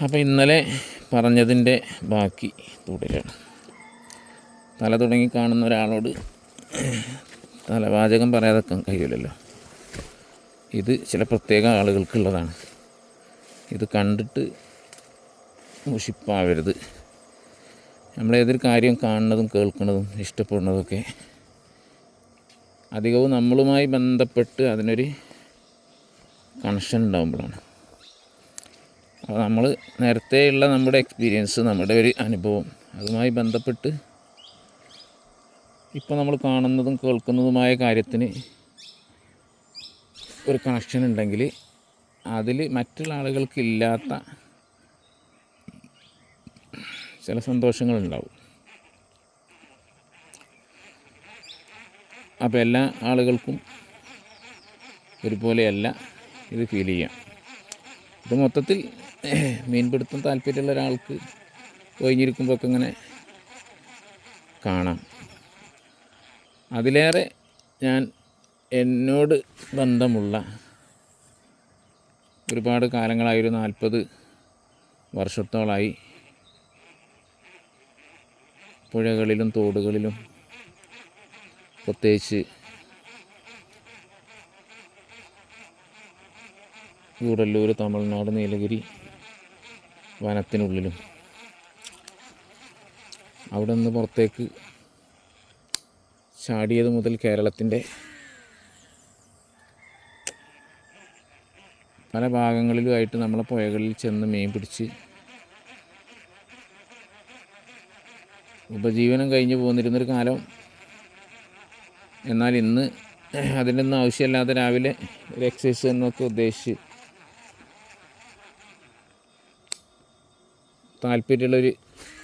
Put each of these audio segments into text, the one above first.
അപ്പോൾ ഇന്നലെ പറഞ്ഞതിൻ്റെ ബാക്കി തുടരുകയാണ്. തല തുടങ്ങി കാണുന്ന ഒരാളോട് തലവാചകം പറയാതെ കഴിയില്ലല്ലോ. ഇത് ചില പ്രത്യേക ആളുകൾക്കുള്ളതാണ്. ഇത് കണ്ടിട്ട് മുഷിപ്പാവരുത്. നമ്മളേതൊരു കാര്യം കാണുന്നതും കേൾക്കുന്നതും ഇഷ്ടപ്പെടുന്നതൊക്കെ അധികവും നമ്മളുമായി ബന്ധപ്പെട്ട് അതിനൊരു കണക്ഷൻ ഉണ്ടാകുമ്പോഴാണ്. അപ്പോൾ നമ്മൾ നേരത്തെയുള്ള നമ്മുടെ എക്സ്പീരിയൻസ്, നമ്മുടെ ഒരു അനുഭവം, അതുമായി ബന്ധപ്പെട്ട് ഇപ്പോൾ നമ്മൾ കാണുന്നതും കേൾക്കുന്നതുമായ കാര്യത്തിന് ഒരു കണക്ഷൻ ഉണ്ടെങ്കിൽ അതിൽ മറ്റുള്ള ആളുകൾക്ക് ഇല്ലാത്ത ചില സന്തോഷങ്ങളുണ്ടാവും. അപ്പോൾ എല്ലാ ആളുകൾക്കും ഒരുപോലെയല്ല ഇത് ഫീൽ ചെയ്യാം. ഇത് മൊത്തത്തിൽ മീൻപിടുത്തം താല്പര്യമുള്ള ഒരാൾക്ക് ഒഴിഞ്ഞിരിക്കുമ്പോഴൊക്കെ ഇങ്ങനെ കാണാം. അതിലേറെ ഞാൻ എന്നോട് ബന്ധമുള്ള ഒരുപാട് കാലങ്ങളായി, ഒരു 40 വർഷത്തോളമായി പുഴകളിലും തോടുകളിലും, പ്രത്യേകിച്ച് ഗൂഡല്ലൂർ, തമിഴ്നാട്, നീലഗിരി വനത്തിനുള്ളിലും അവിടെ നിന്ന് പുറത്തേക്ക് ചാടിയത് മുതൽ കേരളത്തിൻ്റെ പല ഭാഗങ്ങളിലുമായിട്ട് നമ്മളെ പുഴകളിൽ ചെന്ന് മീൻ പിടിച്ച് ഉപജീവനം കഴിഞ്ഞ് പോന്നിരുന്നൊരു കാലം. എന്നാൽ ഇന്ന് അതിൻ്റെ ഒന്നും ആവശ്യമില്ലാതെ രാവിലെ ഒരു എക്സസൈസ് എന്നൊക്കെ ഉദ്ദേശിച്ച് താല്പര്യമുള്ളൊരു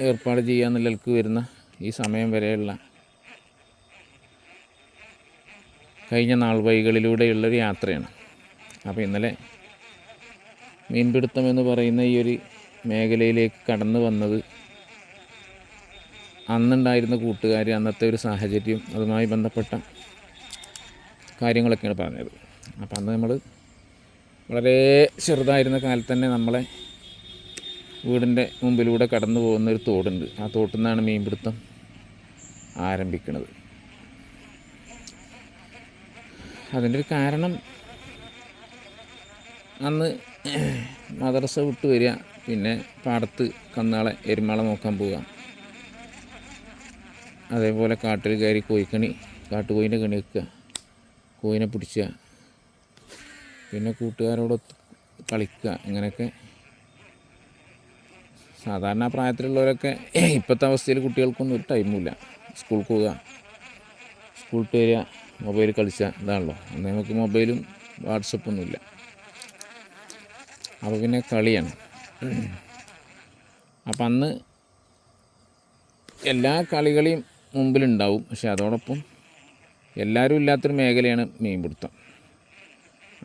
ഏർപ്പാട് ചെയ്യാന്നുള്ളവർക്ക് വരുന്ന ഈ സമയം വരെയുള്ള കഴിഞ്ഞ നാൾ വഴികളിലൂടെയുള്ളൊരു യാത്രയാണ്. അപ്പോൾ ഇന്നലെ മീൻപിടുത്തം എന്ന് പറയുന്ന ഈ ഒരു മേഖലയിലേക്ക് കടന്നു വന്നത് അന്നുണ്ടായിരുന്ന കൂട്ടുകാർ, അന്നത്തെ ഒരു സാഹചര്യം, അതുമായി ബന്ധപ്പെട്ട കാര്യങ്ങളൊക്കെയാണ് പറഞ്ഞത്. അപ്പം അന്ന് നമ്മൾ വളരെ ചെറുതായിരുന്ന കാലത്ത് തന്നെ നമ്മളെ വീടിൻ്റെ മുമ്പിലൂടെ കടന്നു പോകുന്നൊരു തോടുണ്ട്. ആ തോട്ടിൽ നിന്നാണ് മീൻപിടുത്തം ആരംഭിക്കുന്നത്. അതിൻ്റെ ഒരു കാരണം, അന്ന് മദ്രസ വിട്ട് വരിക, പിന്നെ പാടത്ത് കന്നാളെ എരുമാളെ നോക്കാൻ പോവുക, അതേപോലെ കാട്ടിൽ കയറി കാട്ടുകോയിൻ്റെ കണി വെക്കുക, കോയിനെ പിടിക്കുക, പിന്നെ കൂട്ടുകാരോടൊത്ത് കളിക്കുക. ഇങ്ങനെയൊക്കെ സാധാരണ പ്രായത്തിലുള്ളവരൊക്കെ, ഇപ്പോഴത്തെ അവസ്ഥയിൽ കുട്ടികൾക്കൊന്നും ഒരു ടൈമില്ല. സ്കൂളിൽ പോവുക, സ്കൂളിൽ വരിക, മൊബൈൽ കളിക്കുക, ഇതാണല്ലോ. അന്ന് നമുക്ക് മൊബൈലും വാട്സപ്പൊന്നുമില്ല. അപ്പോൾ പിന്നെ കളിയാണ്. അപ്പം അന്ന് എല്ലാ കളികളെയും മുമ്പിലുണ്ടാവും. പക്ഷെ അതോടൊപ്പം എല്ലാവരും ഇല്ലാത്തൊരു മേഖലയാണ് മീൻപിടുത്തം.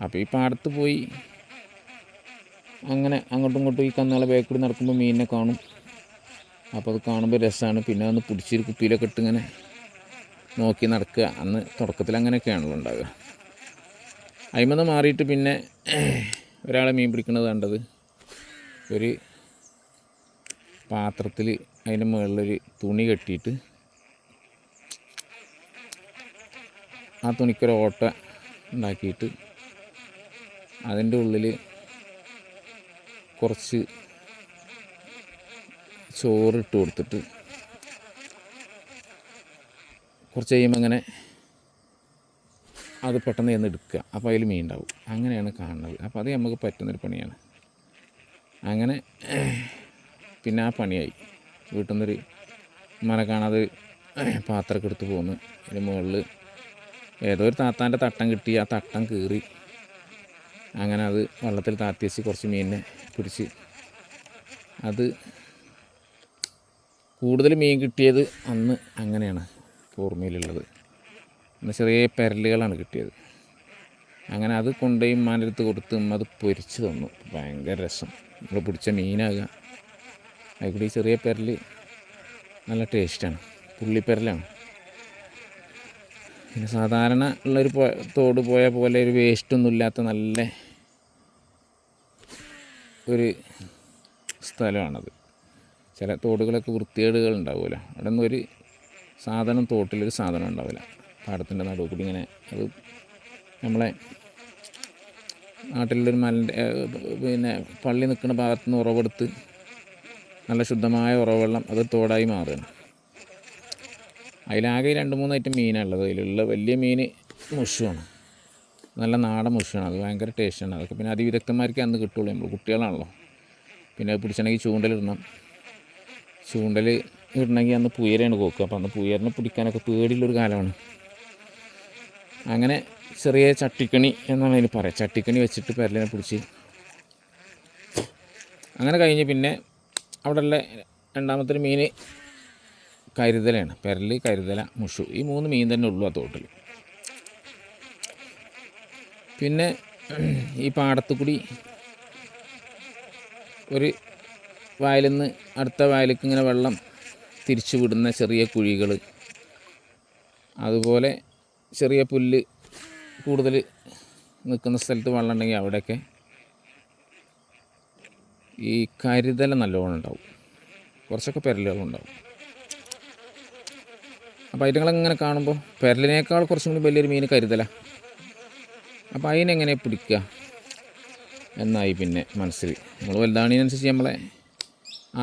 അപ്പോൾ ഈ പാടത്ത് പോയി അങ്ങനെ അങ്ങോട്ടും ഇങ്ങോട്ടും ഈ കന്നാളെ ബാക്കിൽ നടക്കുമ്പോൾ മീനിനെ കാണും. അപ്പോൾ അത് കാണുമ്പോൾ രസമാണ്. പിന്നെ ഒന്ന് പിടിച്ചൊരു കുപ്പിയിലൊക്കെ ഇട്ട് ഇങ്ങനെ നോക്കി നടക്കുക. അന്ന് തുടക്കത്തിൽ അങ്ങനെയൊക്കെയാണല്ലോ ഉണ്ടാവുക. അതിൽനിന്ന് മാറിയിട്ട് പിന്നെ ഒരാളെ മീൻ പിടിക്കുന്നത് കണ്ടത്, ഒരു പാത്രത്തിൽ അതിൻ്റെ മുകളിലൊരു തുണി കെട്ടിയിട്ട് ആ തുണിക്കൊരു ഓട്ട ഉണ്ടാക്കിയിട്ട് അതിൻ്റെ ഉള്ളിൽ കുറച്ച് ചോറിട്ട് കൊടുത്തിട്ട് കുറച്ച് കഴിയുമ്പോൾ അങ്ങനെ അത് പെട്ടെന്ന് ചെന്ന് എടുക്കുക. അപ്പോൾ അതിൽ മീൻ ഉണ്ടാവും. അങ്ങനെയാണ് കാണുന്നത്. അപ്പോൾ അത് നമുക്ക് പറ്റുന്നൊരു പണിയാണ്. അങ്ങനെ പിന്നെ ആ പണിയായി. വീട്ടിൽ നിന്നൊരു മനെ കാണാതെ പാത്രമൊക്കെ എടുത്ത് പോന്ന് അതിന് മുകളിൽ ഏതോ ഒരു താത്താൻ്റെ തട്ടം കിട്ടി. ആ തട്ടം കീറി അങ്ങനെ അത് വെള്ളത്തിൽ താത്തി വെച്ച് കുറച്ച് മീനിനെ പിടിച്ച്, അത് കൂടുതൽ മീൻ കിട്ടിയത് അന്ന് അങ്ങനെയാണ് ഓർമ്മയിലുള്ളത്. അന്ന് ചെറിയ പെരലുകളാണ് കിട്ടിയത്. അങ്ങനെ അത് കൊണ്ടുപോയി ഉമ്മാൻ്റെ അടുത്ത് കൊടുത്ത് അത് പൊരിച്ച് തന്നു. ഭയങ്കര രസം. നമ്മൾ പിടിച്ച മീനാകുക, അതിൽക്കൂടി ചെറിയ പെരൽ നല്ല ടേസ്റ്റാണ്. പുള്ളിപ്പെരലാണ്. പിന്നെ സാധാരണ ഉള്ളൊരു തോട് പോയ പോലെ ഒരു വേസ്റ്റൊന്നും ഇല്ലാത്ത നല്ല ഒരു സ്ഥലമാണത്. ചില തോടുകളൊക്കെ വൃത്തികേടുകൾ ഉണ്ടാവില്ല. അവിടെ ഒന്നും ഒരു സാധനം, തോട്ടിലൊരു സാധനം ഉണ്ടാവില്ല. പാടത്തിൻ്റെ നടുവ് കൂടി ഇങ്ങനെ, അത് നമ്മളെ നാട്ടിലൊരു പിന്നെ പള്ളി നിൽക്കുന്ന ഭാഗത്തു നിന്ന് ഉറവെടുത്ത് നല്ല ശുദ്ധമായ ഉറവെള്ളം അത് തോടായി മാറുകയാണ്. അതിലാകെ 2-3 ഐറ്റം മീനാണ് ഉള്ളത്. അതിലുള്ള വലിയ മീൻ മുഷുവാണ്, നല്ല നാടൻ മുഷുവാണ്. അത് ഭയങ്കര ടേസ്റ്റാണ്. അതൊക്കെ പിന്നെ അതിവിദഗ്ധന്മാർക്ക് അന്ന് കിട്ടുള്ളൂ. നമ്മൾ കുട്ടികളാണല്ലോ. പിന്നെ അത് പിടിച്ചണമെങ്കിൽ ചൂണ്ടലിടണം. ചൂണ്ടൽ ഇടണമെങ്കിൽ അന്ന് പുയരാണ് കോക്കുക. അപ്പോൾ അന്ന് പുയറിനെ പിടിക്കാനൊക്കെ പേടിയുള്ളൊരു കാലമാണ്. അങ്ങനെ ചെറിയ ചട്ടിക്കണി എന്നാണ് അതിന് പറയുക. ചട്ടിക്കണി വെച്ചിട്ട് പെരലിനെ പിടിച്ച് അങ്ങനെ കഴിഞ്ഞ് പിന്നെ അവിടെയുള്ള രണ്ടാമത്തെ മീൻ കരുതലാണ്. പെരൽ, കരുതല, മുഷു, ഈ 3 മീൻ തന്നെ ഉള്ളൂ ആ തോട്ടിൽ. പിന്നെ ഈ പാടത്ത് കൂടി ഒരു വയലിൽ നിന്ന് അടുത്ത വയലിലേക്ക് ഇങ്ങനെ വെള്ളം തിരിച്ചു വിടുന്ന ചെറിയ കുഴികൾ, അതുപോലെ ചെറിയ പുല്ല് കൂടുതൽ നിൽക്കുന്ന സ്ഥലത്ത് വെള്ളം ഉണ്ടെങ്കിൽ അവിടെയൊക്കെ ഈ കരുതല നല്ലോണം ഉണ്ടാവും. കുറച്ചൊക്കെ പെരലുകളുണ്ടാവും. അപ്പോൾ ഐറ്റങ്ങളിങ്ങനെ കാണുമ്പോൾ പെരലിനേക്കാൾ കുറച്ചും കൂടി വലിയൊരു മീൻ കരുതല. അപ്പോൾ അതിനെങ്ങനെ പിടിക്കുക എന്നായി പിന്നെ മനസ്സിൽ. നമ്മൾ വലുതാണതിനനുസരിച്ച് നമ്മളെ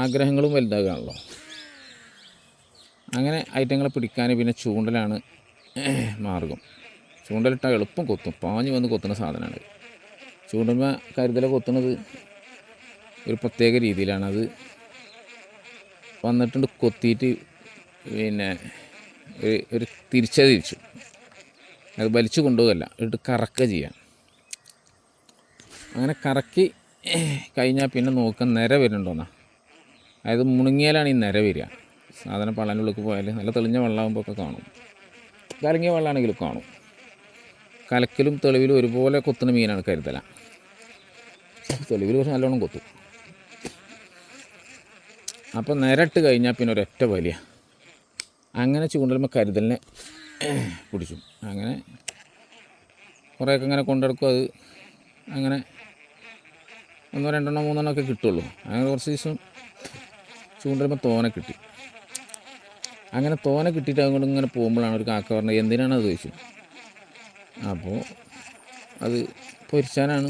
ആഗ്രഹങ്ങളും വലുതാകുകയാണല്ലോ. അങ്ങനെ ഐറ്റങ്ങളെ പിടിക്കാൻ പിന്നെ ചൂണ്ടലാണ് മാർഗം. ചൂണ്ടലിട്ടാൽ എളുപ്പം കൊത്തും, പാഞ്ഞ് വന്ന് കൊത്തുന്ന സാധനമാണ്. ചൂണ്ടമ്മ കരുതല കൊത്തുന്നത് ഒരു പ്രത്യേക രീതിയിലാണ്. അത് വന്നിട്ടുണ്ട് കൊത്തിയിട്ട് പിന്നെ ഒരു തിരിച്ചു അത് വലിച്ചു കൊണ്ടുപോകല്ല, ഇട്ട് കറക്കുക ചെയ്യാം. അങ്ങനെ കറക്കി കഴിഞ്ഞാൽ പിന്നെ നോക്കാൻ നിര വരുന്നുണ്ടോന്നാ. അതായത് മുണുങ്ങിയാലാണ് ഈ നിര വരിക. സാധനം പള്ളൻ്റെ ഉള്ളിലേക്ക് പോയാൽ നല്ല തെളിഞ്ഞ വെള്ളമാകുമ്പോൾ ഒക്കെ കാണും. കലങ്ങിയ വെള്ളമാണെങ്കിലും കാണും. കലക്കിലും തെളിവിലും ഒരുപോലെ കൊത്തുന്ന മീനാണ് കരുതല. തെളിവിൽ കുറച്ച് നല്ലോണം കൊത്തും. അപ്പോൾ നിരട്ട് കഴിഞ്ഞാൽ പിന്നെ ഒരൊറ്റ വലിയ. അങ്ങനെ ചൂണ്ടലുമ്പോൾ കരുതലിനെ പിടിച്ചു. അങ്ങനെ കുറേയൊക്കെ ഇങ്ങനെ കൊണ്ടെടുക്കും. അത് അങ്ങനെ 1, 2, 3 ഒക്കെ കിട്ടുള്ളൂ. അങ്ങനെ കുറച്ച് ദിവസം ചൂണ്ടലുമ്പോൾ തോനെ കിട്ടി. അങ്ങനെ തോനെ കിട്ടിയിട്ട് അതുകൊണ്ട് ഇങ്ങനെ പോകുമ്പോഴാണ് ഒരു കാക്ക പറഞ്ഞത്, എന്തിനാണ് അത് ചോദിച്ചു. അപ്പോൾ അത് പൊരിച്ചാനാണ്,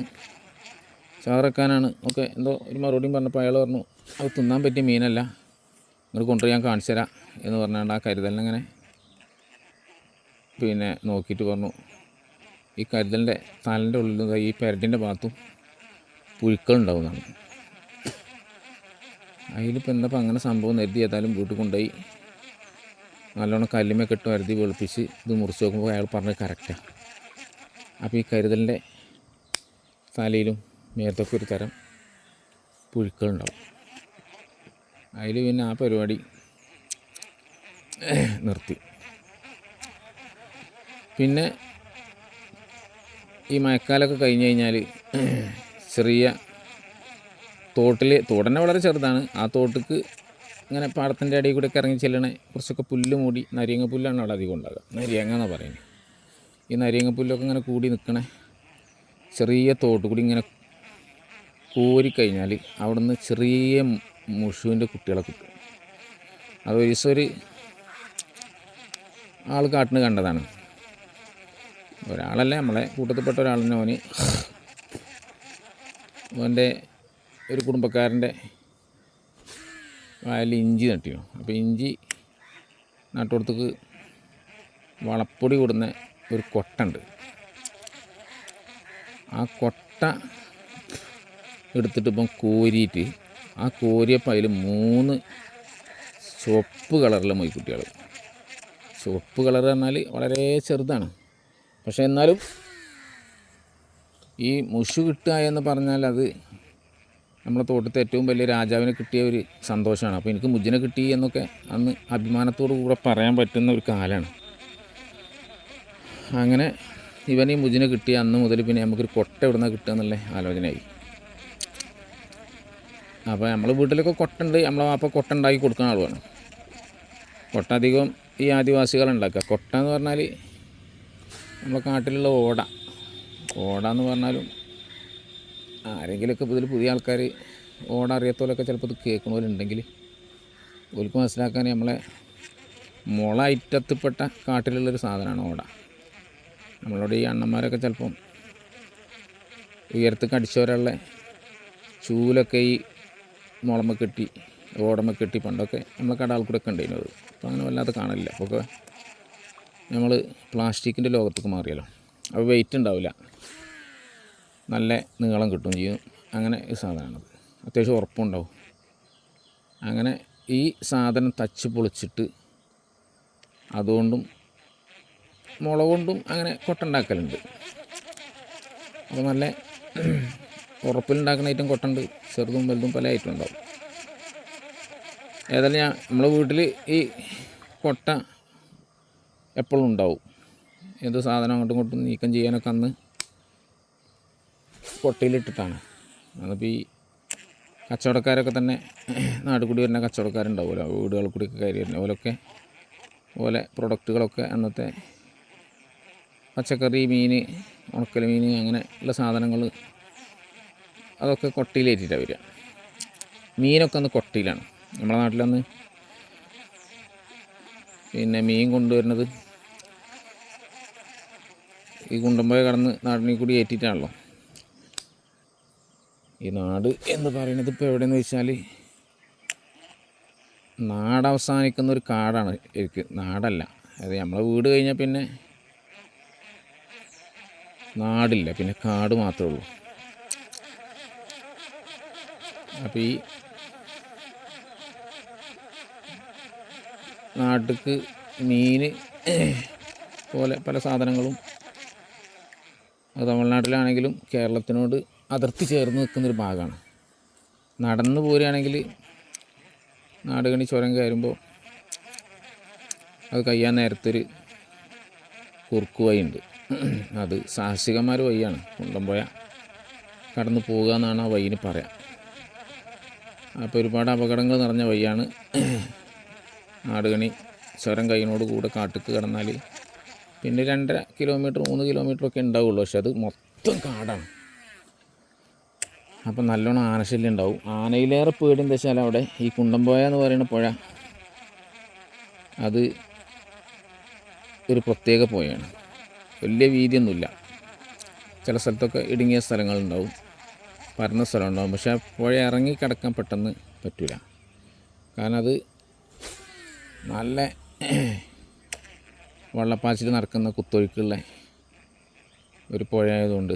ചാറക്കാനാണ് ഒക്കെ എന്തോ ഒരു മറുപടിയും പറഞ്ഞപ്പോൾ അയാൾ പറഞ്ഞു, അത് തിന്നാൻ പറ്റിയ മീനല്ല, നിങ്ങൾ കൊണ്ടുപോയി ഞാൻ കാണിച്ചു തരാം എന്ന് പറഞ്ഞാണ്ട് ആ കരുതലിനങ്ങനെ പിന്നെ നോക്കിയിട്ട് പറഞ്ഞു, ഈ കരുതലിൻ്റെ തലൻ്റെ ഉള്ളിലും ഈ പെരടിൻ്റെ ഭാഗത്തും പുഴുക്കളുണ്ടാവുന്നതാണ്. അതിലിപ്പോൾ എന്താ അങ്ങനെ സംഭവം എരുതി ഏതായാലും വീട്ടിൽ കൊണ്ടുപോയി നല്ലോണം കല്ലുമൊക്കെ ഇട്ട് വരുതി വെളുപ്പിച്ച് ഇത് മുറിച്ച് നോക്കുമ്പോൾ അയാൾ പറഞ്ഞത് കറക്റ്റാണ്. അപ്പോൾ ഈ കരുതലിൻ്റെ തലയിലും മേത്തൊക്കെ ഒരു തരം പുഴുക്കളുണ്ടാവും. അതിൽ പിന്നെ ആ പരിപാടി നിർത്തി. പിന്നെ ഈ മഴക്കാലമൊക്കെ കഴിഞ്ഞ് കഴിഞ്ഞാൽ ചെറിയ തോടന്നെ വളരെ ചെറുതാണ്. ആ തോട്ടിക്ക് ഇങ്ങനെ പാടത്തിൻ്റെ അടിയിൽ കൂടെയൊക്കെ ഇറങ്ങി ചെല്ലണേ കുറച്ചൊക്കെ പുല്ല് മൂടി, നരിയങ്ങ പുല്ലാണ് അവിടെ അധികം ഉണ്ടാകുക. നരിയങ്ങ എന്നാണ് പറയുന്നത്. ഈ നരിയങ്ങ പുല്ലൊക്കെ ഇങ്ങനെ കൂടി നിൽക്കണേ ചെറിയ തോട്ട് കൂടി ഇങ്ങനെ കോരിക്കഴിഞ്ഞാൽ അവിടെ നിന്ന് ചെറിയ മുഷുവിൻ്റെ കുട്ടികളെ കിട്ടും. അത് ഒരു ദിവസം ഒരു ആൾ കാട്ടിന് കണ്ടതാണ്. ഒരാളല്ല, നമ്മളെ കൂട്ടത്തിൽപ്പെട്ട ഒരാളിനെ ഓൻ്റെ ഒരു കുടുംബക്കാരൻ്റെ വയലിൽ ഇഞ്ചി നട്ടിരുന്നു. അപ്പോൾ ഇഞ്ചി നട്ടുകൊടുത്തേക്ക് വളപ്പൊടി കൊടുന്ന ഒരു കൊട്ടുണ്ട്. ആ കൊട്ട എടുത്തിട്ട് ഇപ്പം കോരിയിട്ട് ആ കോരിയപ്പോൾ അതിൽ 3 ചുവപ്പ് കളറിലെ മൊയ്ക്കുട്ടികൾ. ചുവപ്പ് കളർ പറഞ്ഞാൽ വളരെ ചെറുതാണ്. പക്ഷേ എന്നാലും ഈ മുഷു കിട്ടുക എന്ന് പറഞ്ഞാൽ അത് നമ്മളെ തോട്ടത്തെ ഏറ്റവും വലിയ രാജാവിനെ കിട്ടിയ ഒരു സന്തോഷമാണ്. അപ്പോൾ എനിക്ക് മുജിനെ കിട്ടി എന്നൊക്കെ അന്ന് അഭിമാനത്തോടു കൂടെ പറയാൻ പറ്റുന്ന ഒരു കാലമാണ്. അങ്ങനെ ഇവനീ മുജിനെ കിട്ടിയ അന്ന് മുതൽ പിന്നെ നമുക്കൊരു കൊട്ട എവിടുന്ന കിട്ടുക എന്നുള്ള ആലോചനയായി. അപ്പോൾ നമ്മൾ വീട്ടിലൊക്കെ കൊട്ടുണ്ട്, നമ്മളെ വാപ്പ കൊട്ട ഉണ്ടാക്കി കൊടുക്കുന്ന ആളുമാണ്. കൊട്ട അധികം ഈ ആദിവാസികളുണ്ടാക്കുക. കൊട്ട എന്ന് പറഞ്ഞാൽ നമ്മളെ കാട്ടിലുള്ള ഓട എന്ന് പറഞ്ഞാലും ആരെങ്കിലുമൊക്കെ ഇതിൽ പുതിയ ആൾക്കാർ ഓട അറിയാത്തവരൊക്കെ ചിലപ്പോൾ ഇത് കേൾക്കണവരുണ്ടെങ്കിൽ ഓർക്ക് മനസ്സിലാക്കാൻ നമ്മളെ മുള ഐറ്റത്തിൽപ്പെട്ട കാട്ടിലുള്ളൊരു സാധനമാണ് ഓട. നമ്മളോട് ഈ അണ്ണന്മാരൊക്കെ ചിലപ്പം ഉയരത്ത് കടിച്ചവരുള്ള ചൂലൊക്കെ ഈ മുളമ കെട്ടി ഓടമ കെട്ടി പണ്ടൊക്കെ നമ്മളെ കടാൾ കൂടെ ഒക്കെ ഉണ്ടായിരുന്നത്. അപ്പോൾ അങ്ങനെ വല്ലാതെ കാണില്ല. അപ്പോൾ നമ്മൾ പ്ലാസ്റ്റിക്കിൻ്റെ ലോകത്തേക്ക് മാറിയല്ലോ. അപ്പോൾ വെയിറ്റ് ഉണ്ടാവില്ല, നല്ല നീളം കിട്ടും ചെയ്യും. അങ്ങനെ ഈ സാധനമാണത്, അത്യാവശ്യം ഉറപ്പുണ്ടാവും. അങ്ങനെ ഈ സാധനം തച്ച് പൊളിച്ചിട്ട് അതുകൊണ്ടും മുള കൊണ്ടും അങ്ങനെ കൊട്ടുണ്ടാക്കലുണ്ട്. അപ്പോൾ നല്ല ഉറപ്പിലുണ്ടാക്കുന്ന ഐറ്റം കൊട്ടുണ്ട്, ചെറുതും വലുതും പല ഐറ്റം ഉണ്ടാവും. ഏതായാലും നമ്മളെ വീട്ടിൽ ഈ കൊട്ട എപ്പോഴും ഉണ്ടാവും. എന്ത് സാധനം അങ്ങോട്ടും ഇങ്ങോട്ടും നീക്കം ചെയ്യാനൊക്കെ അന്ന് കൊട്ടയിലിട്ടിട്ടാണ്. അതിപ്പോൾ ഈ കച്ചവടക്കാരൊക്കെ തന്നെ നാട് കൂടി വരുന്ന കച്ചവടക്കാരുണ്ടാവുമല്ലോ, വീടുകളിൽ കൂടിയൊക്കെ കയറി വരുന്ന ഓലൊക്കെ ഓലെ പ്രൊഡക്റ്റുകളൊക്കെ അന്നത്തെ പച്ചക്കറി, മീൻ, ഉണക്കൽ മീൻ അങ്ങനെ ഉള്ള സാധനങ്ങൾ അതൊക്കെ കൊട്ടയിലേറ്റിട്ടാണ് വരിക. മീനൊക്കെ അന്ന് കൊട്ടയിലാണ്. നമ്മുടെ നാട്ടിലന്ന് പിന്നെ മീൻ കൊണ്ടുവരുന്നത് ഈ കുണ്ടമ്പുഴ കടന്ന് നാടിനെ കൂടി ഏറ്റിട്ടാണല്ലോ. ഈ നാട് എന്ന് പറയുന്നത് ഇപ്പോൾ എവിടെയെന്ന് വെച്ചാൽ നാടവസാനിക്കുന്ന ഒരു കാടാണ് എനിക്ക്, നാടല്ല. അത് നമ്മളെ വീട് കഴിഞ്ഞാൽ പിന്നെ നാടില്ല, പിന്നെ കാട് മാത്രമേ ഉള്ളൂ. അപ്പോൾ ഈ നാട്ടിലേക്ക് മീൻ പോലെ പല സാധനങ്ങളും അത് തമിഴ്നാട്ടിലാണെങ്കിലും കേരളത്തിനോട് അതിർത്തി ചേർന്ന് നിൽക്കുന്നൊരു ഭാഗമാണ്. നടന്നു പോരുകയാണെങ്കിൽ നാടുകണി ചുരം കയറുമ്പോൾ അത് കഴിയാൻ നേരത്തൊരു കുറുക്ക് വഴിയുണ്ട്. അത് സാഹസികമായ വഴിയാണ്. കുണ്ടമ്പുഴ കടന്നു പോകുക എന്നാണ് ആ വഴിന് പറയാം. അപ്പോൾ ഒരുപാട് അപകടങ്ങൾ നിറഞ്ഞ വഴിയാണ്. നാടുകണി ചുരം കഴിയുന്നതോട് കൂടെ കാട്ടിക്ക് കടന്നാൽ പിന്നെ 2.5 കിലോമീറ്റർ 3 കിലോമീറ്ററൊക്കെ ഉണ്ടാവുള്ളൂ. പക്ഷെ അത് മൊത്തം കാടാണ്. അപ്പം നല്ലോണം ആനശല്യം ഉണ്ടാവും. ആനയിലേറെ പേടി എന്താ വെച്ചാൽ അവിടെ ഈ കുണ്ടമ്പുഴ എന്ന് പറയുന്ന പുഴ അത് ഒരു പ്രത്യേക പുഴയാണ്. വലിയ വീതിയൊന്നുമില്ല. ചില സ്ഥലത്തൊക്കെ ഇടുങ്ങിയ സ്ഥലങ്ങളുണ്ടാവും, പരന്ന സ്ഥലം ഉണ്ടാവും. പക്ഷേ പുഴ ഇറങ്ങി കിടക്കാൻ പെട്ടെന്ന് പറ്റില്ല. കാരണം അത് നല്ല വള്ളപ്പാച്ചിൽ നടക്കുന്ന കുത്തൊഴുക്കുള്ള ഒരു പുഴ ആയതുകൊണ്ട്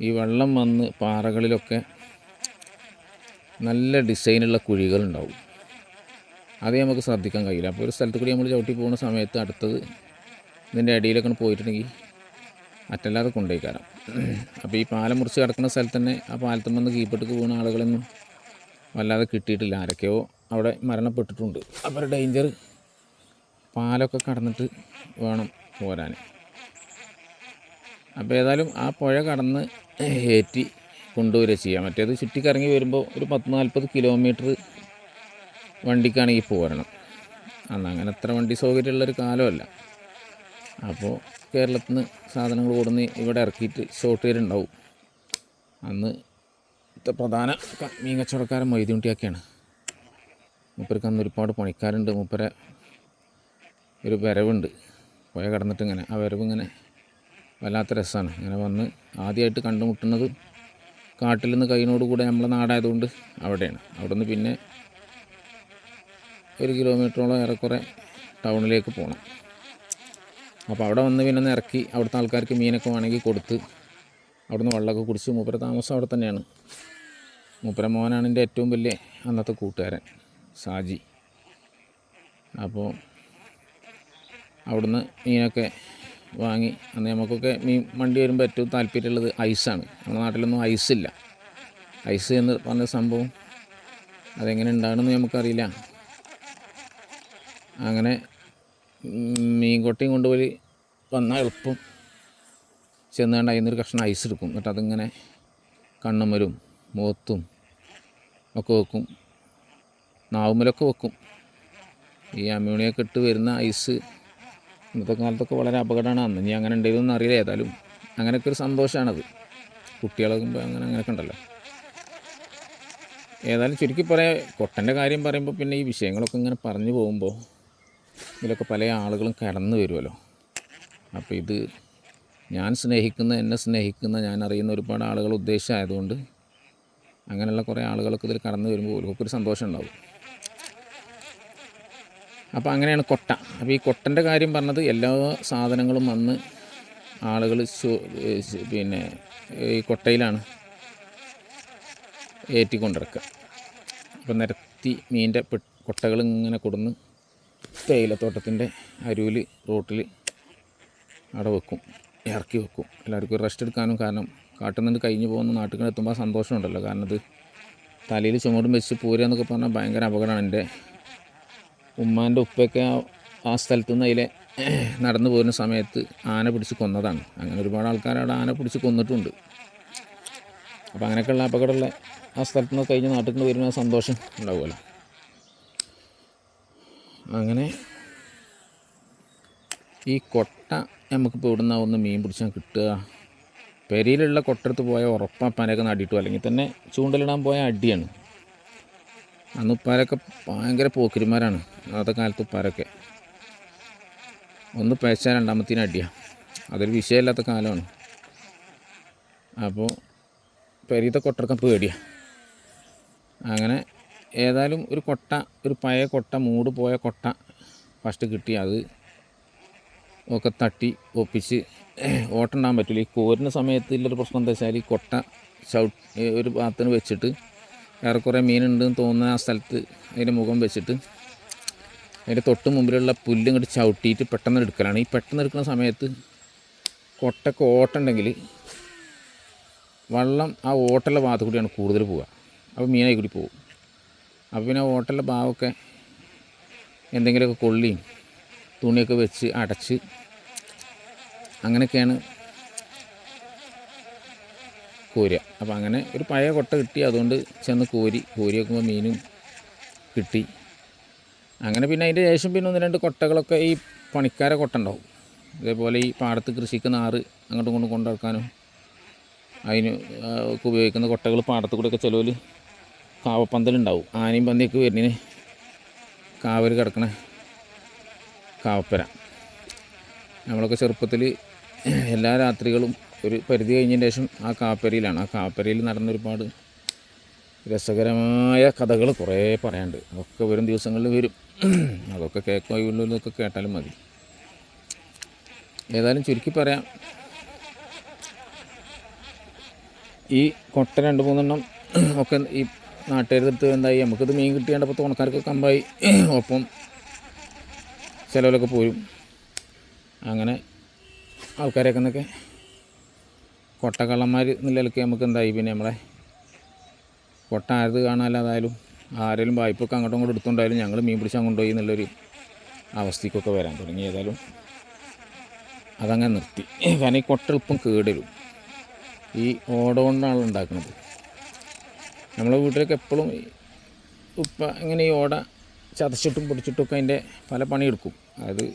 ഈ വെള്ളം വന്ന് പാറകളിലൊക്കെ നല്ല ഡിസൈനുള്ള കുഴികളുണ്ടാവും. അത് നമുക്ക് ശ്രദ്ധിക്കാൻ കഴിയില്ല. അപ്പോൾ ഒരു സ്ഥലത്ത് കൂടി നമ്മൾ ചവിട്ടി പോകുന്ന സമയത്ത് അടുത്തത് ഇതിൻ്റെ അടിയിലൊക്കെ പോയിട്ടുണ്ടെങ്കിൽ അറ്റല്ലാതെ കൊണ്ടുപോയിക്കാരം. അപ്പോൾ ഈ പാലം മുറിച്ച് കിടക്കുന്ന സ്ഥലത്ത് തന്നെ ആ പാലത്തിൽ നിന്ന് കീഴ്പ്പെട്ടിക്ക് പോകുന്ന ആളുകളൊന്നും വല്ലാതെ കിട്ടിയിട്ടില്ല. ആരൊക്കെയോ അവിടെ മരണപ്പെട്ടിട്ടുണ്ട്. അപ്പോൾ ഡേഞ്ചർ പാലൊക്കെ കടന്നിട്ട് വേണം പോരാൻ. അപ്പോൾ ഏതായാലും ആ പുഴ കടന്ന് ഏറ്റി കൊണ്ടുവരിക ചെയ്യാം. മറ്റേത് ചുറ്റിക്കറങ്ങി വരുമ്പോൾ ഒരു 10-40 കിലോമീറ്റർ വണ്ടിക്കാണെങ്കിൽ പോരണം. അന്ന് അങ്ങനെ അത്ര വണ്ടി സൗകര്യമുള്ളൊരു കാലമല്ല. അപ്പോൾ കേരളത്തിൽ നിന്ന് സാധനങ്ങൾ കൊടുന്ന് ഇവിടെ ഇറക്കിയിട്ട് ഷോർട്ട് കയറുണ്ടാവും. അന്ന് പ്രധാന മീൻ കച്ചവടക്കാരൻ മൊയ്തീൻകുട്ടിയൊക്കെയാണ്. മൂപ്പർക്ക് അന്ന് ഒരുപാട് പണിക്കാരുണ്ട്. മൂപ്പരെ ഒരു വരവുണ്ട് പുഴ കടന്നിട്ട് ഇങ്ങനെ, ആ വരവ് ഇങ്ങനെ വല്ലാത്ത രസമാണ്. ഇങ്ങനെ വന്ന് ആദ്യമായിട്ട് കണ്ടുമുട്ടുന്നത് കാട്ടിൽ നിന്ന് കൈനോട് കൂടെ നമ്മളെ നാടായതുകൊണ്ട് അവിടെയാണ്. അവിടെ നിന്ന് പിന്നെ 1 കിലോമീറ്ററോളം ഏറെക്കുറെ ടൗണിലേക്ക് പോകണം. അപ്പോൾ അവിടെ വന്ന് പിന്നെ ഒന്ന് ഇറക്കി അവിടുത്തെ ആൾക്കാർക്ക് മീനൊക്കെ വേണമെങ്കിൽ കൊടുത്ത് അവിടുന്ന് വെള്ളമൊക്കെ കുടിച്ച് മൂപ്പര താമസം അവിടെ തന്നെയാണ്. മൂപ്പര മോനാണ് എൻ്റെ ഏറ്റവും വലിയ അന്നത്തെ കൂട്ടുകാരൻ സാജി. അപ്പോൾ അവിടുന്ന് മീനൊക്കെ വാങ്ങി അന്ന് നമുക്കൊക്കെ മീൻ വണ്ടി വരുമ്പോൾ ഏറ്റവും താല്പര്യമുള്ളത് ഐസാണ്. നമ്മുടെ നാട്ടിലൊന്നും ഐസില്ല. ഐസ് എന്ന് പറഞ്ഞ സംഭവം അതെങ്ങനെ ഉണ്ടാകണമെന്ന് നമുക്കറിയില്ല. അങ്ങനെ മീൻ കൊട്ടയും കൊണ്ടുപോയി വന്നാൽ എളുപ്പം ചെന്നുകൊണ്ട് അതിൽ നിന്നൊരു കഷ്ണം ഐസ് എടുക്കും. എന്നിട്ട് അതിങ്ങനെ കണ്ണുമ്മലും മുഖത്തും ഒക്കെ വെക്കും, നാവുമ്മലൊക്കെ വെക്കും. ഈ അമ്മ്യൂണിയൊക്കെ ഇട്ട് വരുന്ന ഐസ് ഇന്നത്തെ കാലത്തൊക്കെ വളരെ അപകടമാണ്. അന്ന് ഇനി അങ്ങനെ ഉണ്ടായതൊന്നും അറിയില്ല. ഏതായാലും അങ്ങനെയൊക്കെ ഒരു സന്തോഷമാണത്. കുട്ടികളാകുമ്പോൾ അങ്ങനെയൊക്കെ ഉണ്ടല്ലോ. ഏതായാലും ചുരുക്കി പറയാം, കൊട്ടൻ്റെ കാര്യം പറയുമ്പോൾ പിന്നെ ഈ വിഷയങ്ങളൊക്കെ ഇങ്ങനെ പറഞ്ഞു പോകുമ്പോൾ ഇതിലൊക്കെ പല ആളുകളും കടന്നു വരുമല്ലോ. അപ്പോൾ ഇത് ഞാൻ സ്നേഹിക്കുന്ന, എന്നെ സ്നേഹിക്കുന്ന, ഞാൻ അറിയുന്ന ഒരുപാട് ആളുകൾ ഉദ്ദേശമായതുകൊണ്ട് അങ്ങനെയുള്ള കുറേ ആളുകളൊക്കെ ഇതിൽ കടന്നു വരുമ്പോൾ ഓർക്കൊരു സന്തോഷം ഉണ്ടാവും. അപ്പോൾ അങ്ങനെയാണ് കൊട്ട. അപ്പോൾ ഈ കൊട്ടൻ്റെ കാര്യം പറഞ്ഞത് എല്ലാ സാധനങ്ങളും വന്ന് ആളുകൾ പിന്നെ ഈ കൊട്ടയിലാണ് ഏറ്റിക്കൊണ്ടിറക്കുക. അപ്പോൾ നിരത്തി മീൻ്റെ കൊട്ടകൾ ഇങ്ങനെ കൊടുന്ന് തേയിലത്തോട്ടത്തിൻ്റെ അരുവിൽ റോട്ടിൽ അവിടെ വെക്കും, ഇറക്കി വെക്കും. എല്ലാവർക്കും ഒരു റെസ്റ്റ് എടുക്കാനും, കാരണം കാട്ടിൽ നിന്ന് കഴിഞ്ഞ് പോകുന്ന നാട്ടിൽ എത്തുമ്പോൾ സന്തോഷമുണ്ടല്ലോ. കാരണം ഇത് തലയിൽ ചുമടും വെച്ച് പോരുക എന്നൊക്കെ പറഞ്ഞാൽ ഭയങ്കര അപകടമാണ്. എൻ്റെ ഉമ്മാൻ്റെ ഉപ്പയൊക്കെ ആ സ്ഥലത്തു നിന്ന് അതിലെ നടന്നു പോകുന്ന സമയത്ത് ആന പിടിച്ച് കൊന്നതാണ്. അങ്ങനെ ഒരുപാട് ആൾക്കാർ അവിടെ ആന പിടിച്ച് കൊന്നിട്ടുണ്ട്. അപ്പോൾ അങ്ങനെയൊക്കെയുള്ള അപകടമുള്ള ആ സ്ഥലത്തു നിന്ന് കഴിഞ്ഞ് നാട്ടിൽ നിന്ന് വരുന്ന സന്തോഷം ഉണ്ടാവുമല്ലോ. അങ്ങനെ ഈ കൊട്ട നമുക്കിപ്പോൾ ഇവിടെ നിന്നാണ് ഒന്ന് മീൻ പിടിച്ചാൽ കിട്ടുക. പെരിയിലുള്ള കൊട്ടടുത്ത് പോയാൽ ഉറപ്പാപ്പാനൊക്കെ നടിയിട്ടു, അല്ലെങ്കിൽ തന്നെ ചൂണ്ടലിടാൻ പോയ അടിയാണ്. അന്ന് ഉപ്പാരൊക്കെ ഭയങ്കര പോക്കിരിമാരാണ്. അന്നത്തെ കാലത്ത് ഉപ്പാരൊക്കെ ഒന്ന് പേച്ചാൽ രണ്ടാമത്തേന് അടിയാണ്. അതൊരു വിഷയമില്ലാത്ത കാലമാണ്. അപ്പോൾ പെരീത്തെ കൊട്ടടക്കം പേടിയാണ്. അങ്ങനെ ഏതായാലും ഒരു കൊട്ട, ഒരു പഴയ കൊട്ട, മൂട് പോയ കൊട്ട ഫസ്റ്റ് കിട്ടി. അത് ഒക്കെ തട്ടി ഒപ്പിച്ച് ഓട്ടുണ്ടാകാൻ പറ്റില്ല. ഈ കോരുന്ന സമയത്ത് ഉള്ളൊരു പ്രശ്നം എന്താ വെച്ചാൽ ഈ കൊട്ട ഒരു ഭാഗത്തിന് വെച്ചിട്ട് ഏറെക്കുറെ മീനുണ്ടെന്ന് തോന്നുന്ന ആ സ്ഥലത്ത് അതിൻ്റെ മുഖം വെച്ചിട്ട് അതിൻ്റെ തൊട്ട് മുമ്പിലുള്ള പുല്ല് ഇങ്ങോട്ട് ചവിട്ടിയിട്ട് പെട്ടെന്ന് എടുക്കലാണ്. ഈ പെട്ടെന്ന് എടുക്കുന്ന സമയത്ത് കൊട്ടക്ക് ഓട്ടുണ്ടെങ്കിൽ വെള്ളം ആ ഓട്ടുള്ള ഭാഗത്ത് കൂടിയാണ് കൂടുതൽ പോവുക. അപ്പോൾ മീനായി കൂടി പോകും. അപ്പോൾ പിന്നെ ഓട്ടുള്ള ഭാഗമൊക്കെ എന്തെങ്കിലുമൊക്കെ കൊള്ളിയും തുണിയൊക്കെ വെച്ച് അടച്ച് അങ്ങനെയൊക്കെയാണ് കോരുക. അപ്പോൾ അങ്ങനെ ഒരു പഴയ കൊട്ട കിട്ടി, അതുകൊണ്ട് ചെന്ന് കോരി വെക്കുമ്പോൾ മീനും കിട്ടി. അങ്ങനെ പിന്നെ അതിൻ്റെ ശേഷം പിന്നെ 1-2 കൊട്ടകളൊക്കെ ഈ പണിക്കാരെ കൊട്ട ഉണ്ടാവും. അതേപോലെ ഈ പാടത്ത് കൃഷിക്ക് നാറ് അങ്ങോട്ടും ഇങ്ങോട്ടും കൊണ്ടിറക്കാനും അതിന് ഒക്കെ ഉപയോഗിക്കുന്ന കൊട്ടകൾ പാടത്ത് കൂടെയൊക്കെ ചിലവിൽ കാവപ്പന്തലുണ്ടാവും. ആനയും പന്നിയൊക്കെ വരുന്നതിന് കാവൽ കിടക്കണ കാവപ്പര. നമ്മളൊക്കെ ചെറുപ്പത്തിൽ എല്ലാ രാത്രികളും ഒരു പരിധി കഴിഞ്ഞതിന് ശേഷം ആ കാവപ്പരയിലാണ്. ആ കാവപ്പരയിൽ നടന്ന ഒരുപാട് രസകരമായ കഥകൾ കുറേ പറയാനുണ്ട്. അതൊക്കെ വരും ദിവസങ്ങളിൽ വരും. അതൊക്കെ കേൾക്കുകയുള്ളതൊക്കെ കേട്ടാലും മതി. ഏതായാലും ചുരുക്കി പറയാം, ഈ കൊട്ട 2-3 ഒക്കെ ഈ നാട്ടുകാരെടുത്ത് എന്തായി, നമുക്കിത് മീൻ കിട്ടിയാണ്ടപ്പോൾ തുണക്കാർക്ക് കമ്പായി, ഒപ്പം ചിലവിലൊക്കെ പോരും. അങ്ങനെ ആൾക്കാരെയൊക്കെ എന്നൊക്കെ കൊട്ടക്കള്ളന്മാർ നിലയിലൊക്കെ നമുക്ക് എന്തായി, പിന്നെ നമ്മളെ കൊട്ട ആരത് കാണാനല്ലാതായാലും ആരെങ്കിലും വായ്പൊക്കെ അങ്ങോട്ടും ഇങ്ങോട്ടും എടുത്തുകൊണ്ടായാലും ഞങ്ങൾ മീൻ പിടിച്ചാൽ കൊണ്ടുപോയി എന്നുള്ളൊരു അവസ്ഥയ്ക്കൊക്കെ വരാൻ തുടങ്ങി. ഏതായാലും അതങ്ങനെ നിർത്തി. കാരണം ഈ കൊട്ട എളുപ്പം കേടുവരും. ഈ ഓട കൊണ്ടാണ് ഉണ്ടാക്കുന്നത്. നമ്മളെ വീട്ടിലൊക്കെ എപ്പോഴും ഉപ്പ ഇങ്ങനെ ഈ ഓട ചതച്ചിട്ടും പൊടിച്ചിട്ടൊക്കെ അതിൻ്റെ പല പണിയെടുക്കും. അതായത്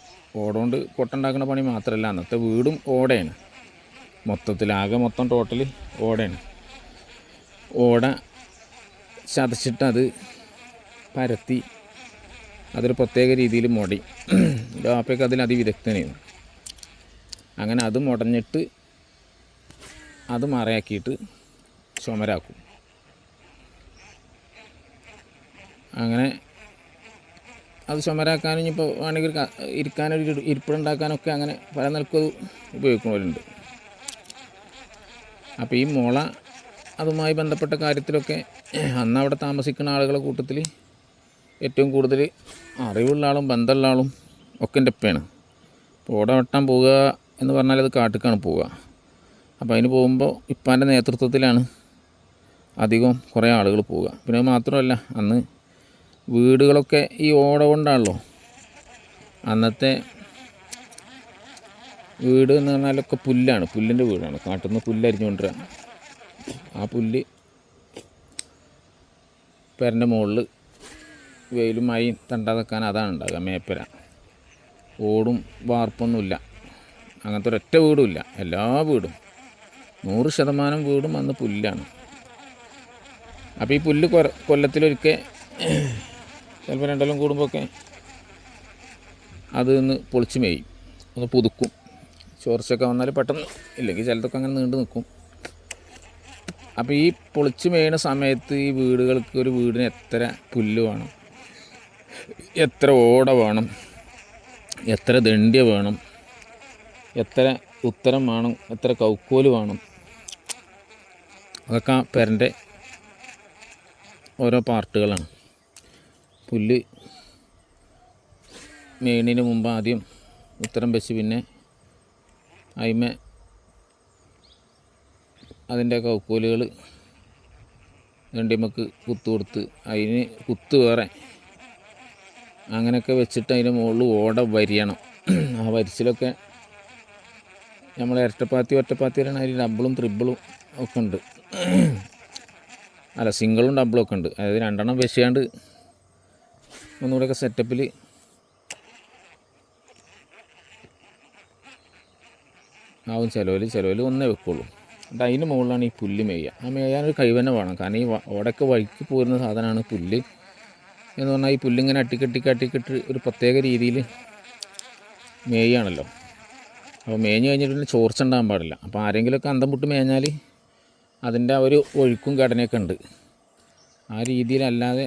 ഓട കൊണ്ട് കൊട്ട ഉണ്ടാക്കുന്ന പണി മാത്രമല്ല, അന്നത്തെ വീടും ഓടയാണ്. മൊത്തം ടോട്ടൽ ഓടയാണ്. ഓട ചതച്ചിട്ട് അത് പരത്തി അതൊരു പ്രത്യേക രീതിയിൽ മുടയും. ബാപ്പയൊക്കെ അതിൽ അതിവിദഗ്ധനായിരുന്നു. അങ്ങനെ അത് മുടഞ്ഞിട്ട് അത് മറയാക്കിയിട്ട് ചുമരാക്കും. അങ്ങനെ അത് ചുമരാക്കാനും ഇനിയിപ്പോൾ വേണമെങ്കിൽ ഇരിക്കാനൊരു ഇരിപ്പിടുണ്ടാക്കാനൊക്കെ അങ്ങനെ പല നിലക്കും ഉപയോഗിക്കുന്നവരുണ്ട്. അപ്പോൾ ഈ മുള അതുമായി ബന്ധപ്പെട്ട കാര്യത്തിലൊക്കെ അന്ന് അവിടെ താമസിക്കുന്ന ആളുകളുടെ കൂട്ടത്തിൽ ഏറ്റവും കൂടുതൽ അറിവുള്ള ആളും ബന്ധമുള്ള ആളും ഒക്കെ എൻ്റെ ഉപ്പയാണ്. അപ്പോൾ ഓട വെട്ടാൻ പോവുക എന്ന് പറഞ്ഞാൽ അത് കാട്ടിക്കാണ് പോവുക. അപ്പോൾ അതിന് പോകുമ്പോൾ ഇപ്പാൻ്റെ നേതൃത്വത്തിലാണ് അധികം കുറേ ആളുകൾ പോവുക. പിന്നെ അത് മാത്രമല്ല, അന്ന് വീടുകളൊക്കെ ഈ ഓട കൊണ്ടാണല്ലോ. അന്നത്തെ വീട് എന്ന് പറഞ്ഞാലൊക്കെ പുല്ലാണ്, പുല്ലിൻ്റെ വീടാണ്. കാട്ടിൽ നിന്ന് പുല്ലരിഞ്ഞു കൊണ്ടുവരിക. ആ പുല്ല് പെരൻ്റെ മുകളിൽ വെയിലും മഴയും തണ്ടാതെക്കാൻ അതാണ് ഉണ്ടാകുക, മേപ്പര. ഓടും വാർപ്പൊന്നുമില്ല, അങ്ങനത്തെ ഒരൊറ്റ വീടുമില്ല. എല്ലാ വീടും 100% വീടും അന്ന് പുല്ലാണ്. അപ്പോൾ ഈ പുല്ല് കൊല്ലത്തിലൊരിക്കൽ ചിലപ്പോൾ 2 കൊല്ലം കൂടുമ്പോഴൊക്കെ അത് ഒന്ന് പൊളിച്ച് മേയും, ഒന്ന് പുതുക്കും. ചോർച്ചയൊക്കെ വന്നാൽ പെട്ടെന്ന്, ഇല്ലെങ്കിൽ ചിലതൊക്കെ അങ്ങനെ നീണ്ടു നിൽക്കും. അപ്പോൾ ഈ പൊളിച്ച് മേയുന്ന സമയത്ത് ഈ വീടുകൾക്ക്, ഒരു വീടിന് എത്ര പുല്ല് വേണം, എത്ര ഓട വേണം, എത്ര ദണ്ഡ്യ വേണം, എത്ര ഉത്തരം വേണം, എത്ര കൗക്കോല് വേണം, അതൊക്കെ ആ പെരൻ്റെ ഓരോ പാർട്ടുകളാണ്. പുല്ല് മേയുന്നതിന് മുമ്പ് ആദ്യം ഉത്തരം വെച്ച് പിന്നെ അതിന്മേൽ അതിൻ്റെ കൗക്കോലുകൾ രണ്ടിമക്ക് കുത്തു കൊടുത്ത് അതിന് കുത്ത് വേറെ അങ്ങനെയൊക്കെ വെച്ചിട്ട് അതിൻ്റെ മുകളിൽ ഓട വരിയണം. ആ വരിച്ചിലൊക്കെ നമ്മൾ ഇരട്ടപ്പാത്തി ഒറ്റപ്പാത്തിയിലാണ്, അതിൽ ഡബിളും ത്രിബിളും ഒക്കെ ഉണ്ട്. അല്ല, സിംഗിളും ഡബിളും ഒക്കെ ഉണ്ട്. അതായത് 2 എണ്ണം വെച്ചാണ്ട് ഒന്നുകൂടെയൊക്കെ സെറ്റപ്പിൽ ആവും. ചിലവിൽ ഒന്നേ വെക്കുള്ളൂ. എന്നിട്ട് അതിൻ്റെ മുകളിലാണ് ഈ പുല്ല് മേയുക. ആ മേയാനൊരു കഴിവ് തന്നെ വേണം. കാരണം ഈ ഓടൊക്കെ വഴിക്ക് പോരുന്ന സാധനമാണ് പുല്ല് എന്ന് പറഞ്ഞാൽ. ഈ പുല്ലിങ്ങനെ അട്ടിക്കെട്ടിട്ട് ഒരു പ്രത്യേക രീതിയിൽ മേയുകയാണല്ലോ. അപ്പോൾ മേഞ്ഞ് കഴിഞ്ഞിട്ട് പിന്നെ ചോർച്ച ഉണ്ടാകാൻ പാടില്ല. അപ്പോൾ ആരെങ്കിലുമൊക്കെ അന്തം വിട്ട് മേഞ്ഞാൽ അതിൻ്റെ ആ ഒരു ഒഴുക്കും ഘടനയൊക്കെ ഉണ്ട്. ആ രീതിയിലല്ലാതെ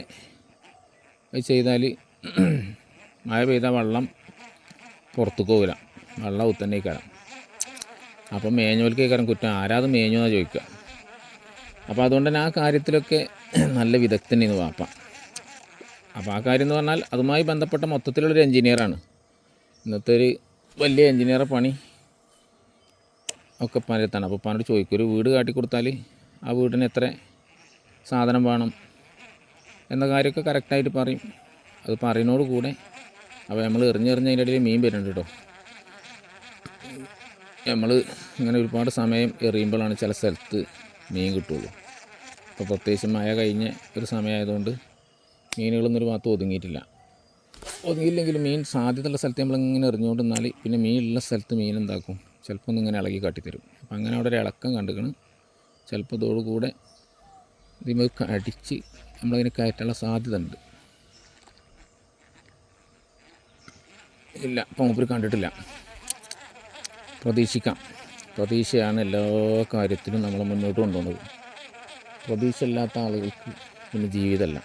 അത് ചെയ്താൽ മഴ പെയ്താൽ വെള്ളം പുറത്തേക്ക് പോകില്ല, വെള്ളം ഔത്തന്നെ കയറാം. അപ്പം മേഞ്ഞവർക്ക് കയറാൻ കുറ്റം, ആരാത് മേഞ്ഞു എന്നാണ് ചോദിക്കുക. അപ്പോൾ അതുകൊണ്ട് തന്നെ ആ കാര്യത്തിലൊക്കെ നല്ല വിദഗ്ധനായിരുന്നു വാപ്പ. അപ്പോൾ ആ കാര്യം എന്ന് പറഞ്ഞാൽ അതുമായി ബന്ധപ്പെട്ട മൊത്തത്തിലുള്ളൊരു എൻജിനീയറാണ്. ഇന്നത്തെ ഒരു വലിയ എൻജിനീയറെ പണി ഒക്കെ പലത്താണ്. അപ്പോൾ പലരോട് ചോദിക്കും, ഒരു വീട് കാട്ടിക്കൊടുത്താൽ ആ വീടിന് എത്ര സാധനം വേണം എന്ന കാര്യമൊക്കെ കറക്റ്റായിട്ട് പറയും. അത് പറയുന്നതോട് കൂടെ അപ്പോൾ നമ്മൾ എറിഞ്ഞതിൻ്റെ ഇടയിൽ മീൻ വരുന്നുണ്ട് കേട്ടോ. നമ്മൾ ഇങ്ങനെ ഒരുപാട് സമയം എറിയുമ്പോഴാണ് ചില സ്ഥലത്ത് മീൻ കിട്ടുള്ളൂ. അപ്പോൾ പ്രത്യേകിച്ച് മഴ കഴിഞ്ഞ ഒരു സമയമായതുകൊണ്ട് മീനുകളൊന്നും ഒരു ഭാഗത്ത് ഒതുങ്ങിയിട്ടില്ല. ഒതുങ്ങിയില്ലെങ്കിലും മീൻ സാധ്യതയുള്ള സ്ഥലത്ത് നമ്മളിങ്ങനെ എറിഞ്ഞുകൊണ്ട് നിന്നാൽ പിന്നെ മീനുള്ള സ്ഥലത്ത് മീൻ എന്താക്കും, ചിലപ്പോൾ ഒന്നിങ്ങനെ ഇളകി കാട്ടിത്തരും. അപ്പം അങ്ങനെ അവിടെ ഒരു ഇളക്കം കണ്ടുക്കണം. ചിലപ്പോൾ ഇതോടുകൂടെ ഇതിമേൽ അടിച്ച് നമ്മളതിനെ കയറ്റാനുള്ള സാധ്യത ഉണ്ട്. ഇല്ല, ഇപ്പം മൂപ്പര് കണ്ടിട്ടില്ല. പ്രതീക്ഷിക്കാം. പ്രതീക്ഷയാണ് എല്ലാ കാര്യത്തിലും നമ്മൾ മുന്നോട്ട് കൊണ്ടുപോകുന്നത്. പ്രതീക്ഷ ഇല്ലാത്ത ആളുകൾക്ക് പിന്നെ ജീവിതമല്ല.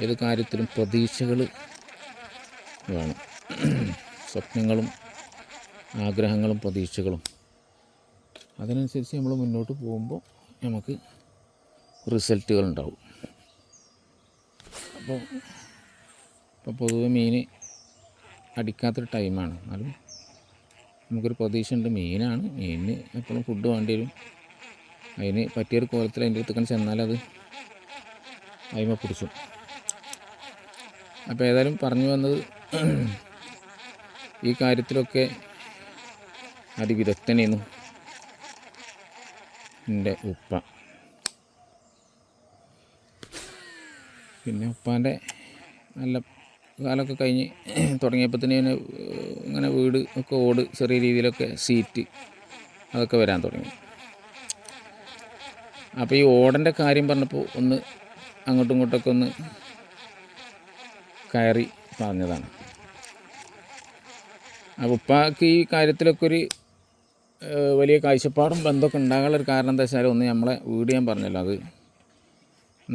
ഏത് കാര്യത്തിലും പ്രതീക്ഷകൾ വേണം. സ്വപ്നങ്ങളും ആഗ്രഹങ്ങളും പ്രതീക്ഷകളും, അതിനനുസരിച്ച് നമ്മൾ മുന്നോട്ട് പോകുമ്പോൾ നമുക്ക് റിസൾട്ടുകൾ ഉണ്ടാവും. അപ്പോൾ പൊതുവെ മീൻ അടിക്കാത്തൊരു ടൈമാണ്. എന്നാലും നമുക്കൊരു പ്രതീക്ഷ ഉണ്ട്. മീനാണ്, മീനിന് എപ്പോഴും ഫുഡ് വേണ്ടി വരും. അതിന് പറ്റിയൊരു കോലത്തിൽ അതിൻ്റെ അടുത്തേക്ക് ചെന്നാലത് അതിമ പിടിച്ചു. അപ്പോൾ ഏതായാലും പറഞ്ഞു വന്നത്, ഈ കാര്യത്തിലൊക്കെ അതിവിദഗ്ധനായിരുന്നു എൻ്റെ ഉപ്പ. പിന്നെ ഉപ്പാൻ്റെ നല്ല കാലമൊക്കെ കഴിഞ്ഞ് തുടങ്ങിയപ്പോൾ തന്നെ ഇങ്ങനെ വീട് ഒക്കെ ഓട് ചെറിയ രീതിയിലൊക്കെ സീറ്റ് അതൊക്കെ വരാൻ തുടങ്ങി. അപ്പോൾ ഈ ഓടൻ്റെ കാര്യം പറഞ്ഞപ്പോൾ ഒന്ന് അങ്ങോട്ടും ഇങ്ങോട്ടൊക്കെ ഒന്ന് കയറി പറഞ്ഞതാണ്. അപ്പോൾ ഉപ്പാക്ക് ഈ കാര്യത്തിലൊക്കെ ഒരു വലിയ കാഴ്ചപ്പാടും ബന്ധമൊക്കെ ഉണ്ടാകാനുള്ളൊരു കാരണം എന്താ വെച്ചാൽ, ഒന്ന് നമ്മളെ വീട് ഞാൻ പറഞ്ഞല്ലോ, അത്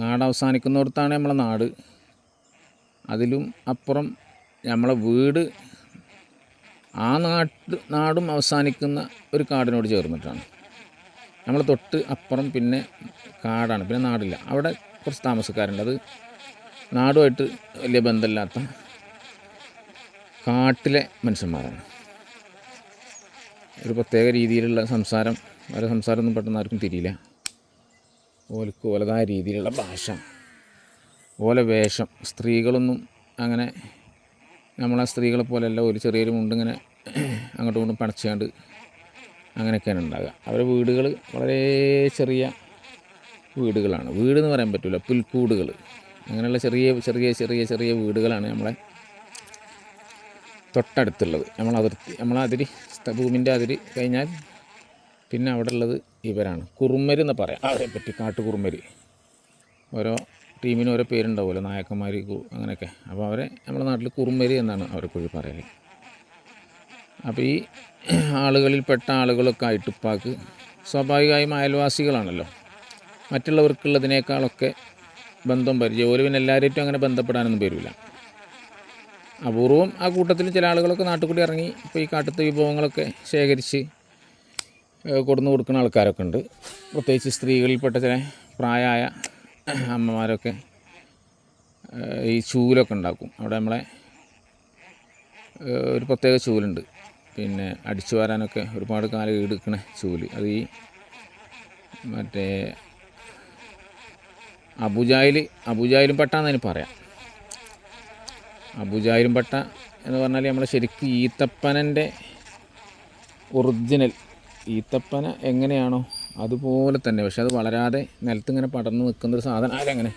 നാട് അവസാനിക്കുന്നിടത്താണ് നമ്മളെ നാട്. അതിലും അപ്പുറം നമ്മളെ വീട് ആ നാടും അവസാനിക്കുന്ന ഒരു കാടിനോട് ചേർന്നിട്ടാണ്. നമ്മൾ തൊട്ട് അപ്പുറം പിന്നെ കാടാണ്, പിന്നെ നാടില്ല. അവിടെ കുറച്ച് താമസക്കാരുണ്ട്. അത് നാടുമായിട്ട് വലിയ ബന്ധമില്ലാത്ത കാട്ടിലെ മനുഷ്യന്മാരാണ്. ഒരു പ്രത്യേക രീതിയിലുള്ള സംസാരം, അവരുടെ സംസാരമൊന്നും പെട്ടെന്ന് ആർക്കും തിരിയില്ല. ഓലക്ക് ഓലതായ രീതിയിലുള്ള ഭാഷ, ഓല വേഷം. സ്ത്രീകളൊന്നും അങ്ങനെ നമ്മളെ സ്ത്രീകളെ പോലെയല്ല. ഒരു ചെറിയൊരു മുണ്ടിങ്ങനെ അങ്ങോട്ടും ഇങ്ങോട്ടും പണച്ചാണ്ട് അങ്ങനെയൊക്കെയാണ് ഉണ്ടാകുക. അവരുടെ വീടുകൾ വളരെ ചെറിയ വീടുകളാണ്. വീടെന്ന് പറയാൻ പറ്റില്ല, പുൽക്കൂടുകൾ. അങ്ങനെയുള്ള ചെറിയ ചെറിയ ചെറിയ ചെറിയ വീടുകളാണ് നമ്മളെ തൊട്ടടുത്തുള്ളത്. നമ്മളതിരി ഭൂമിൻ്റെ അതിരി കഴിഞ്ഞാൽ പിന്നെ അവിടെ ഉള്ളത് ഇവരാണ്. കുറുമര് എന്ന് പറയാം അവരെ പറ്റി, കാട്ടുകുറുമര്. ഓരോ ടീമിന് ഓരോ പേരുണ്ടാവുമല്ലോ, നായക്കന്മാർ അങ്ങനെയൊക്കെ. അപ്പോൾ അവരെ നമ്മുടെ നാട്ടിൽ കുറുമ്പരി എന്നാണ് അവരെക്കുറിച്ച് പറയൽ. അപ്പോൾ ഈ ആളുകളിൽപ്പെട്ട ആളുകളൊക്കെ ആയിട്ട് ഉപ്പാക്ക് സ്വാഭാവികമായും അയൽവാസികളാണല്ലോ, മറ്റുള്ളവർക്കുള്ളതിനേക്കാളൊക്കെ ബന്ധം പരിചയം. ഓല് പിന്നെ എല്ലാവരായിട്ടും അങ്ങനെ ബന്ധപ്പെടാനൊന്നും വരില്ല. അപൂർവം ആ കൂട്ടത്തിൽ ചില ആളുകളൊക്കെ നാട്ടിൽ കൂടി ഇറങ്ങി ഇപ്പോൾ ഈ കാട്ടത്തെ വിഭവങ്ങളൊക്കെ ശേഖരിച്ച് കൊടുന്നു കൊടുക്കുന്ന ആൾക്കാരൊക്കെ ഉണ്ട്. പ്രത്യേകിച്ച് സ്ത്രീകളിൽപ്പെട്ട ചില പ്രായമായ അമ്മമാരൊക്കെ ഈ ചൂലൊക്കെ ഉണ്ടാക്കും. അവിടെ നമ്മളെ ഒരു പ്രത്യേക ചൂലുണ്ട്, പിന്നെ അടിച്ചു വാരാനൊക്കെ ഒരുപാട് കാലം ഈടുക്കണ ചൂല്. അത് ഈ മറ്റേ അബുജായിലും പട്ട എന്നതിന് പറയാം. അബുജായിലും പട്ട എന്ന് പറഞ്ഞാൽ നമ്മളെ ശരിക്കും ഈത്തപ്പനൻ്റെ ഒറിജിനൽ ഈത്തപ്പന എങ്ങനെയാണോ അതുപോലെ തന്നെ, പക്ഷെ അത് വളരാതെ നിലത്തിങ്ങനെ പടർന്ന് നിൽക്കുന്നൊരു സാധനം അങ്ങനെ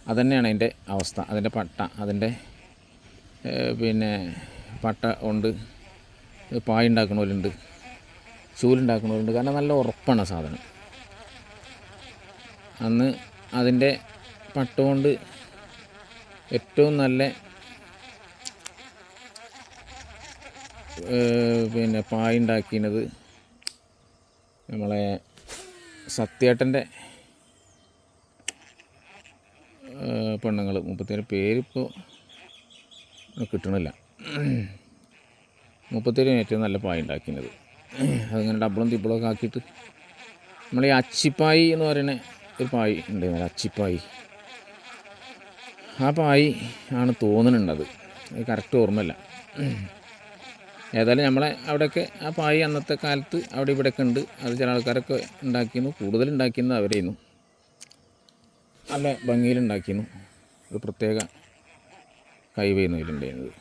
അതുതന്നെയാണ് അതിൻ്റെ അവസ്ഥ. അതിൻ്റെ പട്ട, അതിൻ്റെ പിന്നെ പട്ട കൊണ്ട് പായ ഉണ്ടാക്കണവരുണ്ട്, ചൂലുണ്ടാക്കണവരുണ്ട്. കാരണം നല്ല ഉറപ്പാണ് സാധനം. അന്ന് അതിൻ്റെ പട്ട കൊണ്ട് ഏറ്റവും നല്ല പിന്നെ പായ ഉണ്ടാക്കിയത് നമ്മളെ സത്യേട്ടൻ്റെ പെണ്ണുങ്ങൾ. മുപ്പത്തേര് പേരിപ്പോൾ കിട്ടണില്ല. മുപ്പത്തേര് ഏറ്റവും നല്ല പായ ഉണ്ടാക്കിയത്. അതിങ്ങനെ ഡബിളും തിബിളൊക്കെ ആക്കിയിട്ട് നമ്മൾ ഈ അച്ചിപ്പായി എന്ന് പറയുന്ന ഒരു പായ് ഉണ്ടായിരുന്നല്ലോ, അച്ചിപ്പായി. ആ പായ് ആണ് തോന്നുന്നുണ്ടത്, അത് കറക്റ്റ് ഓർമ്മയില്ല. ഏതായാലും നമ്മളെ അവിടെയൊക്കെ ആ പായ് അന്നത്തെ കാലത്ത് അവിടെ ഇവിടെയൊക്കെ ഉണ്ട്. അത് ചില ആൾക്കാരൊക്കെ ഉണ്ടാക്കിയിരുന്നു, കൂടുതലുണ്ടാക്കിയിരുന്നത് അവരായിരുന്നു. നല്ല ഭംഗിയിലുണ്ടാക്കിയിരുന്നു. ഒരു പ്രത്യേക കൈവയുന്നു ഇതിലുണ്ടായിരുന്നത്.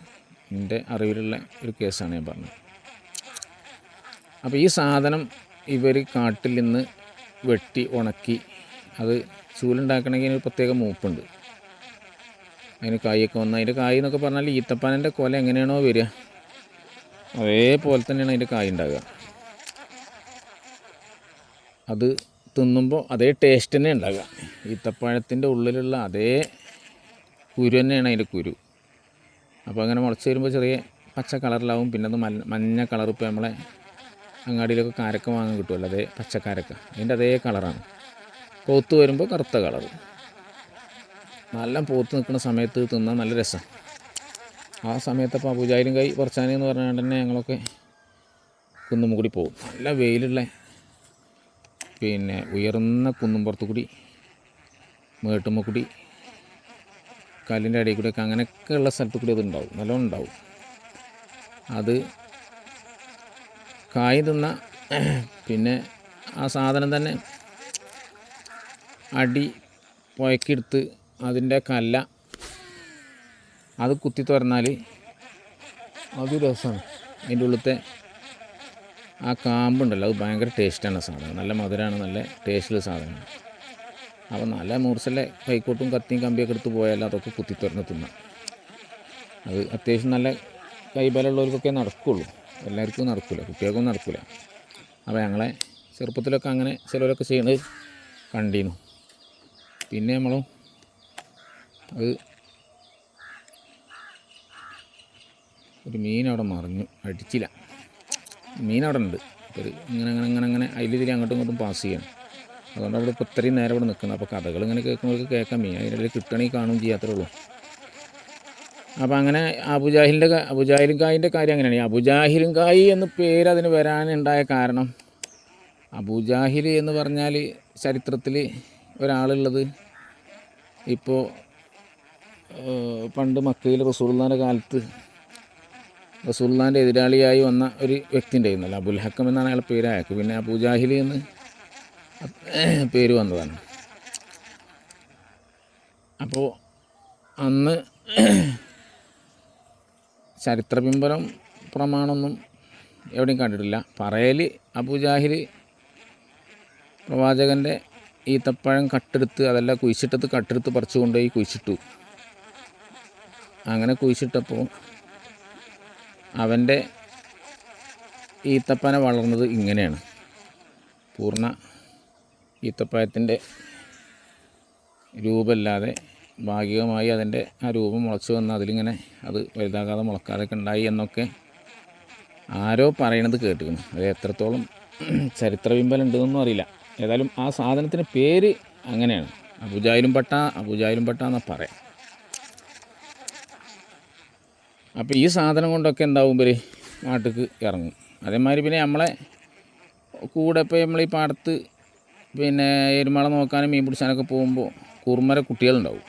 എൻ്റെ അറിവിലുള്ള ഒരു കേസാണ് ഞാൻ പറഞ്ഞത്. അപ്പോൾ ഈ സാധനം ഇവർ കാട്ടിൽ നിന്ന് വെട്ടി ഉണക്കി അത് ചൂലുണ്ടാക്കണമെങ്കിൽ ഒരു പ്രത്യേക മൂപ്പുണ്ട്. അതിന് കായൊക്കെ വന്ന്, അതിൻ്റെ കായ് എന്നൊക്കെ പറഞ്ഞാൽ ഈത്തപ്പനൻ്റെ കൊല എങ്ങനെയാണോ വരിക അതേപോലെ തന്നെയാണ് അതിൻ്റെ കായ് ഉണ്ടാകുക. അത് തിന്നുമ്പോൾ അതേ ടേസ്റ്റ് തന്നെ ഉണ്ടാകുക. ഈത്തപ്പഴത്തിൻ്റെ ഉള്ളിലുള്ള അതേ കുരു തന്നെയാണ് അതിൻ്റെ കുരു. അപ്പോൾ അങ്ങനെ മുളച്ച് വരുമ്പോൾ ചെറിയ പച്ച കളറിലാവും. പിന്നെ അത് മഞ്ഞ കളർ. ഇപ്പോൾ നമ്മളെ അങ്ങാടിയിലൊക്കെ കാരക്ക വാങ്ങാൻ കിട്ടുമല്ലോ, അതേ പച്ചക്കാരക്ക, അതിൻ്റെ അതേ കളറാണ്. പോത്ത് വരുമ്പോൾ കറുത്ത കളർ. നല്ല പോത്ത് നിൽക്കുന്ന സമയത്ത് തിന്നാൻ നല്ല രസമാണ്. ആ സമയത്തപ്പോൾ അബുജായിലും കൈ പറിച്ചാനെന്ന് പറഞ്ഞുകൊണ്ട് തന്നെ ഞങ്ങളൊക്കെ കുന്നും കൂടി പോകും. നല്ല വെയിലുള്ള പിന്നെ ഉയർന്ന കുന്നും പുറത്തു കൂടി മേട്ടുമ്മ കൂടി കല്ലിൻ്റെ അടിയിൽ കൂടിയൊക്കെ അങ്ങനെയൊക്കെ ഉള്ള സ്ഥലത്ത് കൂടി അത് ഉണ്ടാവും, നല്ലോണം ഉണ്ടാവും. അത് കായ് തിന്ന പിന്നെ ആ സാധനം തന്നെ അടി പുഴക്കിയെടുത്ത് അതിൻ്റെ കല്ല അത് കുത്തി തുറന്നാൽ അത് രസമാണ്. അതിൻ്റെ ഉള്ളിലത്തെ ആ കാമ്പുണ്ടല്ലോ, അത് ഭയങ്കര ടേസ്റ്റാണ് സാധനം. നല്ല മധുരമാണ്, നല്ല ടേസ്റ്റുള്ള സാധനമാണ്. അപ്പോൾ നല്ല മൂർച്ചല്ലേ കൈക്കോട്ടും കത്തിയും കമ്പിയൊക്കെ എടുത്ത് പോയാൽ അതൊക്കെ കുത്തി തുറന്ന് തിന്നാം. അത് അത്യാവശ്യം നല്ല കൈബലമുള്ളവർക്കൊക്കെ നടക്കുകയുള്ളൂ, എല്ലാവർക്കും നടക്കില്ല, കുട്ടികൾക്കൊന്നും നടക്കില്ല. അപ്പോൾ ഞങ്ങളെ ചെറുപ്പത്തിലൊക്കെ അങ്ങനെ ചിലരൊക്കെ ചെയ്യുന്നത് കണ്ടീനു. പിന്നെ നമ്മളും അത് ഒരു മീൻ അവിടെ മറിഞ്ഞു, അടിച്ചില്ല. മീൻ അവിടെ ഉണ്ട്. അപ്പോൾ ഇങ്ങനെ അതിലിതിൽ അങ്ങോട്ടും ഇങ്ങോട്ടും പാസ് ചെയ്യണം. അതുകൊണ്ട് അവിടെ ഇപ്പോൾ ഇത്രയും നേരം ഇവിടെ നിൽക്കുന്നത്. അപ്പോൾ കഥകൾ ഇങ്ങനെ കേൾക്കുന്നവർക്ക് കേൾക്കാം, മീൻ അതിനിടയിൽ കിട്ടണമെങ്കിൽ കാണും ചെയ്യാത്രേ ഉള്ളൂ. അപ്പോൾ അങ്ങനെ അബുജാഹിലും കായിൻ്റെ കാര്യം അങ്ങനെയാണ്. ഈ അബുജാഹിലും കായ് എന്ന് പേര് അതിന് വരാനുണ്ടായ കാരണം, അബുജാഹിൽ എന്ന് പറഞ്ഞാൽ ചരിത്രത്തിൽ ഒരാളുള്ളത് ഇപ്പോൾ പണ്ട് മക്കയിൽ റസൂലുള്ളാഹിൻ്റെ കാലത്ത് റസൂലുള്ളാഹിൻ്റെ എതിരാളിയായി വന്ന ഒരു വ്യക്തി ഉണ്ടായിരുന്നല്ലോ, അബുൽ ഹക്കം എന്നാണ് അയാളുടെ പേര്. അയാൾക്ക് പിന്നെ അബുജാഹിൽ എന്ന് പേര് വന്നതാണ്. അപ്പോൾ അന്ന് ചരിത്രപിമ്പലം പ്രമാണമൊന്നും എവിടെയും കണ്ടിട്ടില്ല. പറയൽ അബുജാഹിൽ പ്രവാചകൻ്റെ ഈത്തപ്പഴം കട്ടെടുത്ത്, അതെല്ലാം കുഴിച്ചിട്ടത് കട്ടെടുത്ത് പറിച്ചു കൊണ്ടുപോയി കുഴിച്ചിട്ടു. അങ്ങനെ കുഴിച്ചിട്ടപ്പോൾ അവൻ്റെ ഈത്തപ്പന വളർന്നത് ഇങ്ങനെയാണ്. പൂർണ്ണ ഈത്തപ്പഴത്തിൻ്റെ രൂപമില്ലാതെ ഭാഗികമായി അതിൻ്റെ ആ രൂപം മുളച്ച് വന്ന് അതിലിങ്ങനെ അത് വലുതാകാതെ മുളക്കാതൊക്കെ ഉണ്ടായി എന്നൊക്കെ ആരോ പറയണത് കേട്ടിരുന്നു. അത് എത്രത്തോളം ചരിത്ര ബിംബലുണ്ടെന്നൊന്നും അറിയില്ല. ഏതായാലും ആ സാധനത്തിന് പേര് അങ്ങനെയാണ്, അബുജാഹിലും പട്ട എന്നാ പറയാം. അപ്പോൾ ഈ സാധനം കൊണ്ടൊക്കെ എന്താവും ഇവർ നാട്ടിലേക്ക് ഇറങ്ങും. അതേമാതിരി പിന്നെ നമ്മളെ കൂടെ ഇപ്പോൾ നമ്മൾ ഈ പാടത്ത് പിന്നെ എരുമള നോക്കാനും മീൻ പിടിച്ചാനൊക്കെ പോകുമ്പോൾ കുറുമര കുട്ടികളുണ്ടാവും.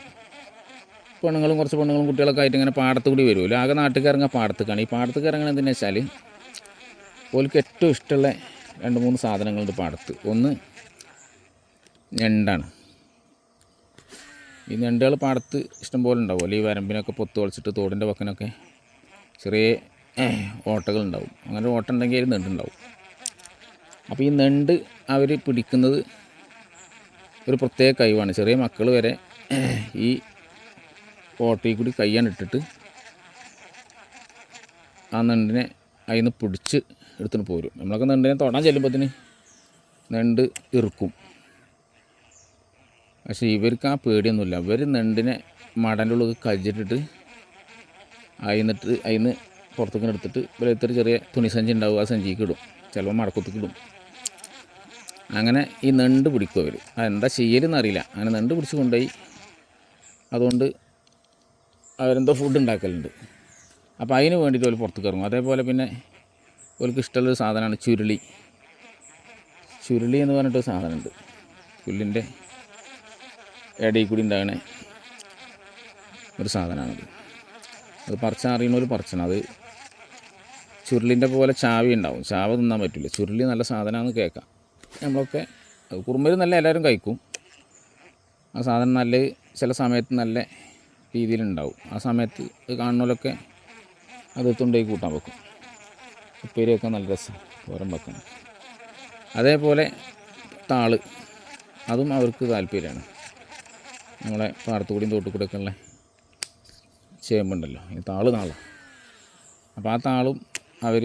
കുറച്ച് പെണ്ണുങ്ങളും കുട്ടികളൊക്കെ ആയിട്ട് ഇങ്ങനെ പാടത്ത് കൂടി വരുമല്ലോ. ആകെ നാട്ടിൽ ഇറങ്ങുക പാടത്തേക്കാണ്. ഈ പാടത്തേക്ക് ഇറങ്ങുന്നത് എന്തെന്ന് വെച്ചാൽ ഓൾക്ക് ഏറ്റവും ഇഷ്ടമുള്ള 2-3 സാധനങ്ങളുണ്ട് പാടത്ത്. ഒന്ന് ഞണ്ടാണ്. ഈ ഞണ്ടുകൾ പാടത്ത് ഇഷ്ടം പോലെ ഉണ്ടാവുമല്ലോ. ഈ വരമ്പിനൊക്കെ പൊത്ത് വലിച്ചിട്ട് തോടിൻ്റെ പക്കനൊക്കെ ചെറിയ ഓട്ടകളുണ്ടാവും. അങ്ങനെ ഓട്ട ഉണ്ടെങ്കിൽ അതിൽ നെണ്ടുണ്ടാവും. അപ്പോൾ ഈ നെണ്ട് അവർ പിടിക്കുന്നത് ഒരു പ്രത്യേക കഴിവാണ്. ചെറിയ മക്കൾ വരെ ഈ ഓട്ടയിൽ കൂടി കയ്യാനിട്ടിട്ട് ആ നെണ്ടിനെ അതിൽ നിന്ന് പിടിച്ച് എടുത്തിട്ട് പോരും. നമ്മളൊക്കെ നെണ്ടിനെ തൊടാൻ ചെല്ലുമ്പോഴത്തേന് നെണ്ട് ഇറുക്കും. പക്ഷേ ഇവർക്ക് ആ പേടിയൊന്നുമില്ല. അവർ നെണ്ടിനെ മടൻ്റെ ഉള്ളിൽ കജിട്ടിട്ട് അതിന്ന് പുറത്തേക്ക് എടുത്തിട്ട് ഇവരൊരു ചെറിയ തുണിസഞ്ചി ഉണ്ടാവും, ആ സഞ്ചിക്ക് ഇടും, ചിലപ്പോൾ മടക്കത്തേക്ക് ഇടും. അങ്ങനെ ഈ നെണ്ട് പിടിക്കും അവർ. അതെന്താ ചെയ്യലെന്ന് അറിയില്ല. അങ്ങനെ നെണ്ട് പിടിച്ച് കൊണ്ടുപോയി അതുകൊണ്ട് അവരെന്തോ ഫുഡ് ഉണ്ടാക്കലുണ്ട്. അപ്പോൾ അതിന് വേണ്ടിയിട്ട് അവർ പുറത്തേക്ക് ഇറങ്ങും. അതേപോലെ പിന്നെ അവർക്ക് ഇഷ്ടമുള്ളൊരു സാധനമാണ് ചുരുളി. ചുരുളി എന്ന് പറഞ്ഞിട്ടൊരു സാധനമുണ്ട്. പുല്ലിൻ്റെ ഇടയിൽ കൂടി ഉണ്ടാകണ ഒരു സാധനമാണത്. അത് പറിച്ചാൽ അറിയണൊരു പറിച്ചണം. അത് ചുരുളിൻ്റെ പോലെ ചാവി ഉണ്ടാവും. ചാവ തിന്നാൻ പറ്റില്ല. ചുരുളി നല്ല സാധനമാണെന്ന് കേൾക്കാം. നമ്മളൊക്കെ കുറുമ്പര് നല്ല എല്ലാവരും കഴിക്കും. ആ സാധനം നല്ല ചില സമയത്ത് നല്ല രീതിയിലുണ്ടാവും. ആ സമയത്ത് കാണുന്നവരൊക്കെ അത് തുണ്ടായി കൂട്ടാൻ വെക്കും. ഉപ്പേരിയൊക്കെ നല്ല രസം തോരൻ വെക്കണം. അതേപോലെ താള്, അതും അവർക്ക് താല്പര്യമാണ്. നമ്മളെ പാടത്തുകൂടിയും തോട്ടുകൂടിയൊക്കെ ഉള്ള ചേമ്പുണ്ടല്ലോ, ഈ നാളെ. അപ്പോൾ ആ താളും അവർ